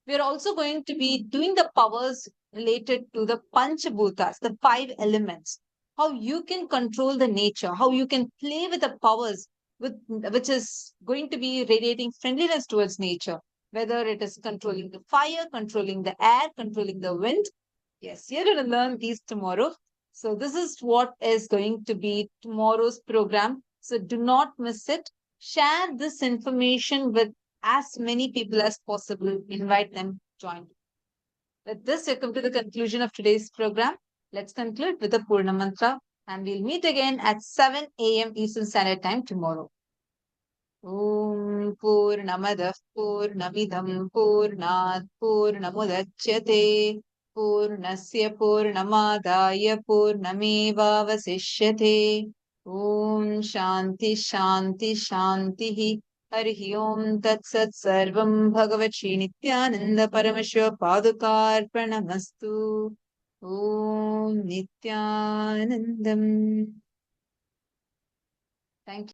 We're also going to be doing the powers related to the Panchabhutas, the 5 elements, how you can control the nature, how you can play with the powers, which is going to be radiating friendliness towards nature, whether it is controlling the fire, controlling the air, controlling the wind. Yes, you're going to learn these tomorrow. So this is what is going to be tomorrow's program. So do not miss it. Share this information with as many people as possible. Invite them to join. With this, we come to the conclusion of today's program. Let's conclude with the Purna Mantra, and we'll meet again at 7 a.m. Eastern Standard Time tomorrow. Om Purnamadah Purnamidam Purnat Purnamudachyate Purnasya Purnamadaya Purnamevavasishyate. Om Shanti Shanti Shanti. Harihi Om Tat Sat Sarvam Bhagavat Shri Nithyananda Paramashiva Padukarpanamastu. Om Nithyanandam. Thank you.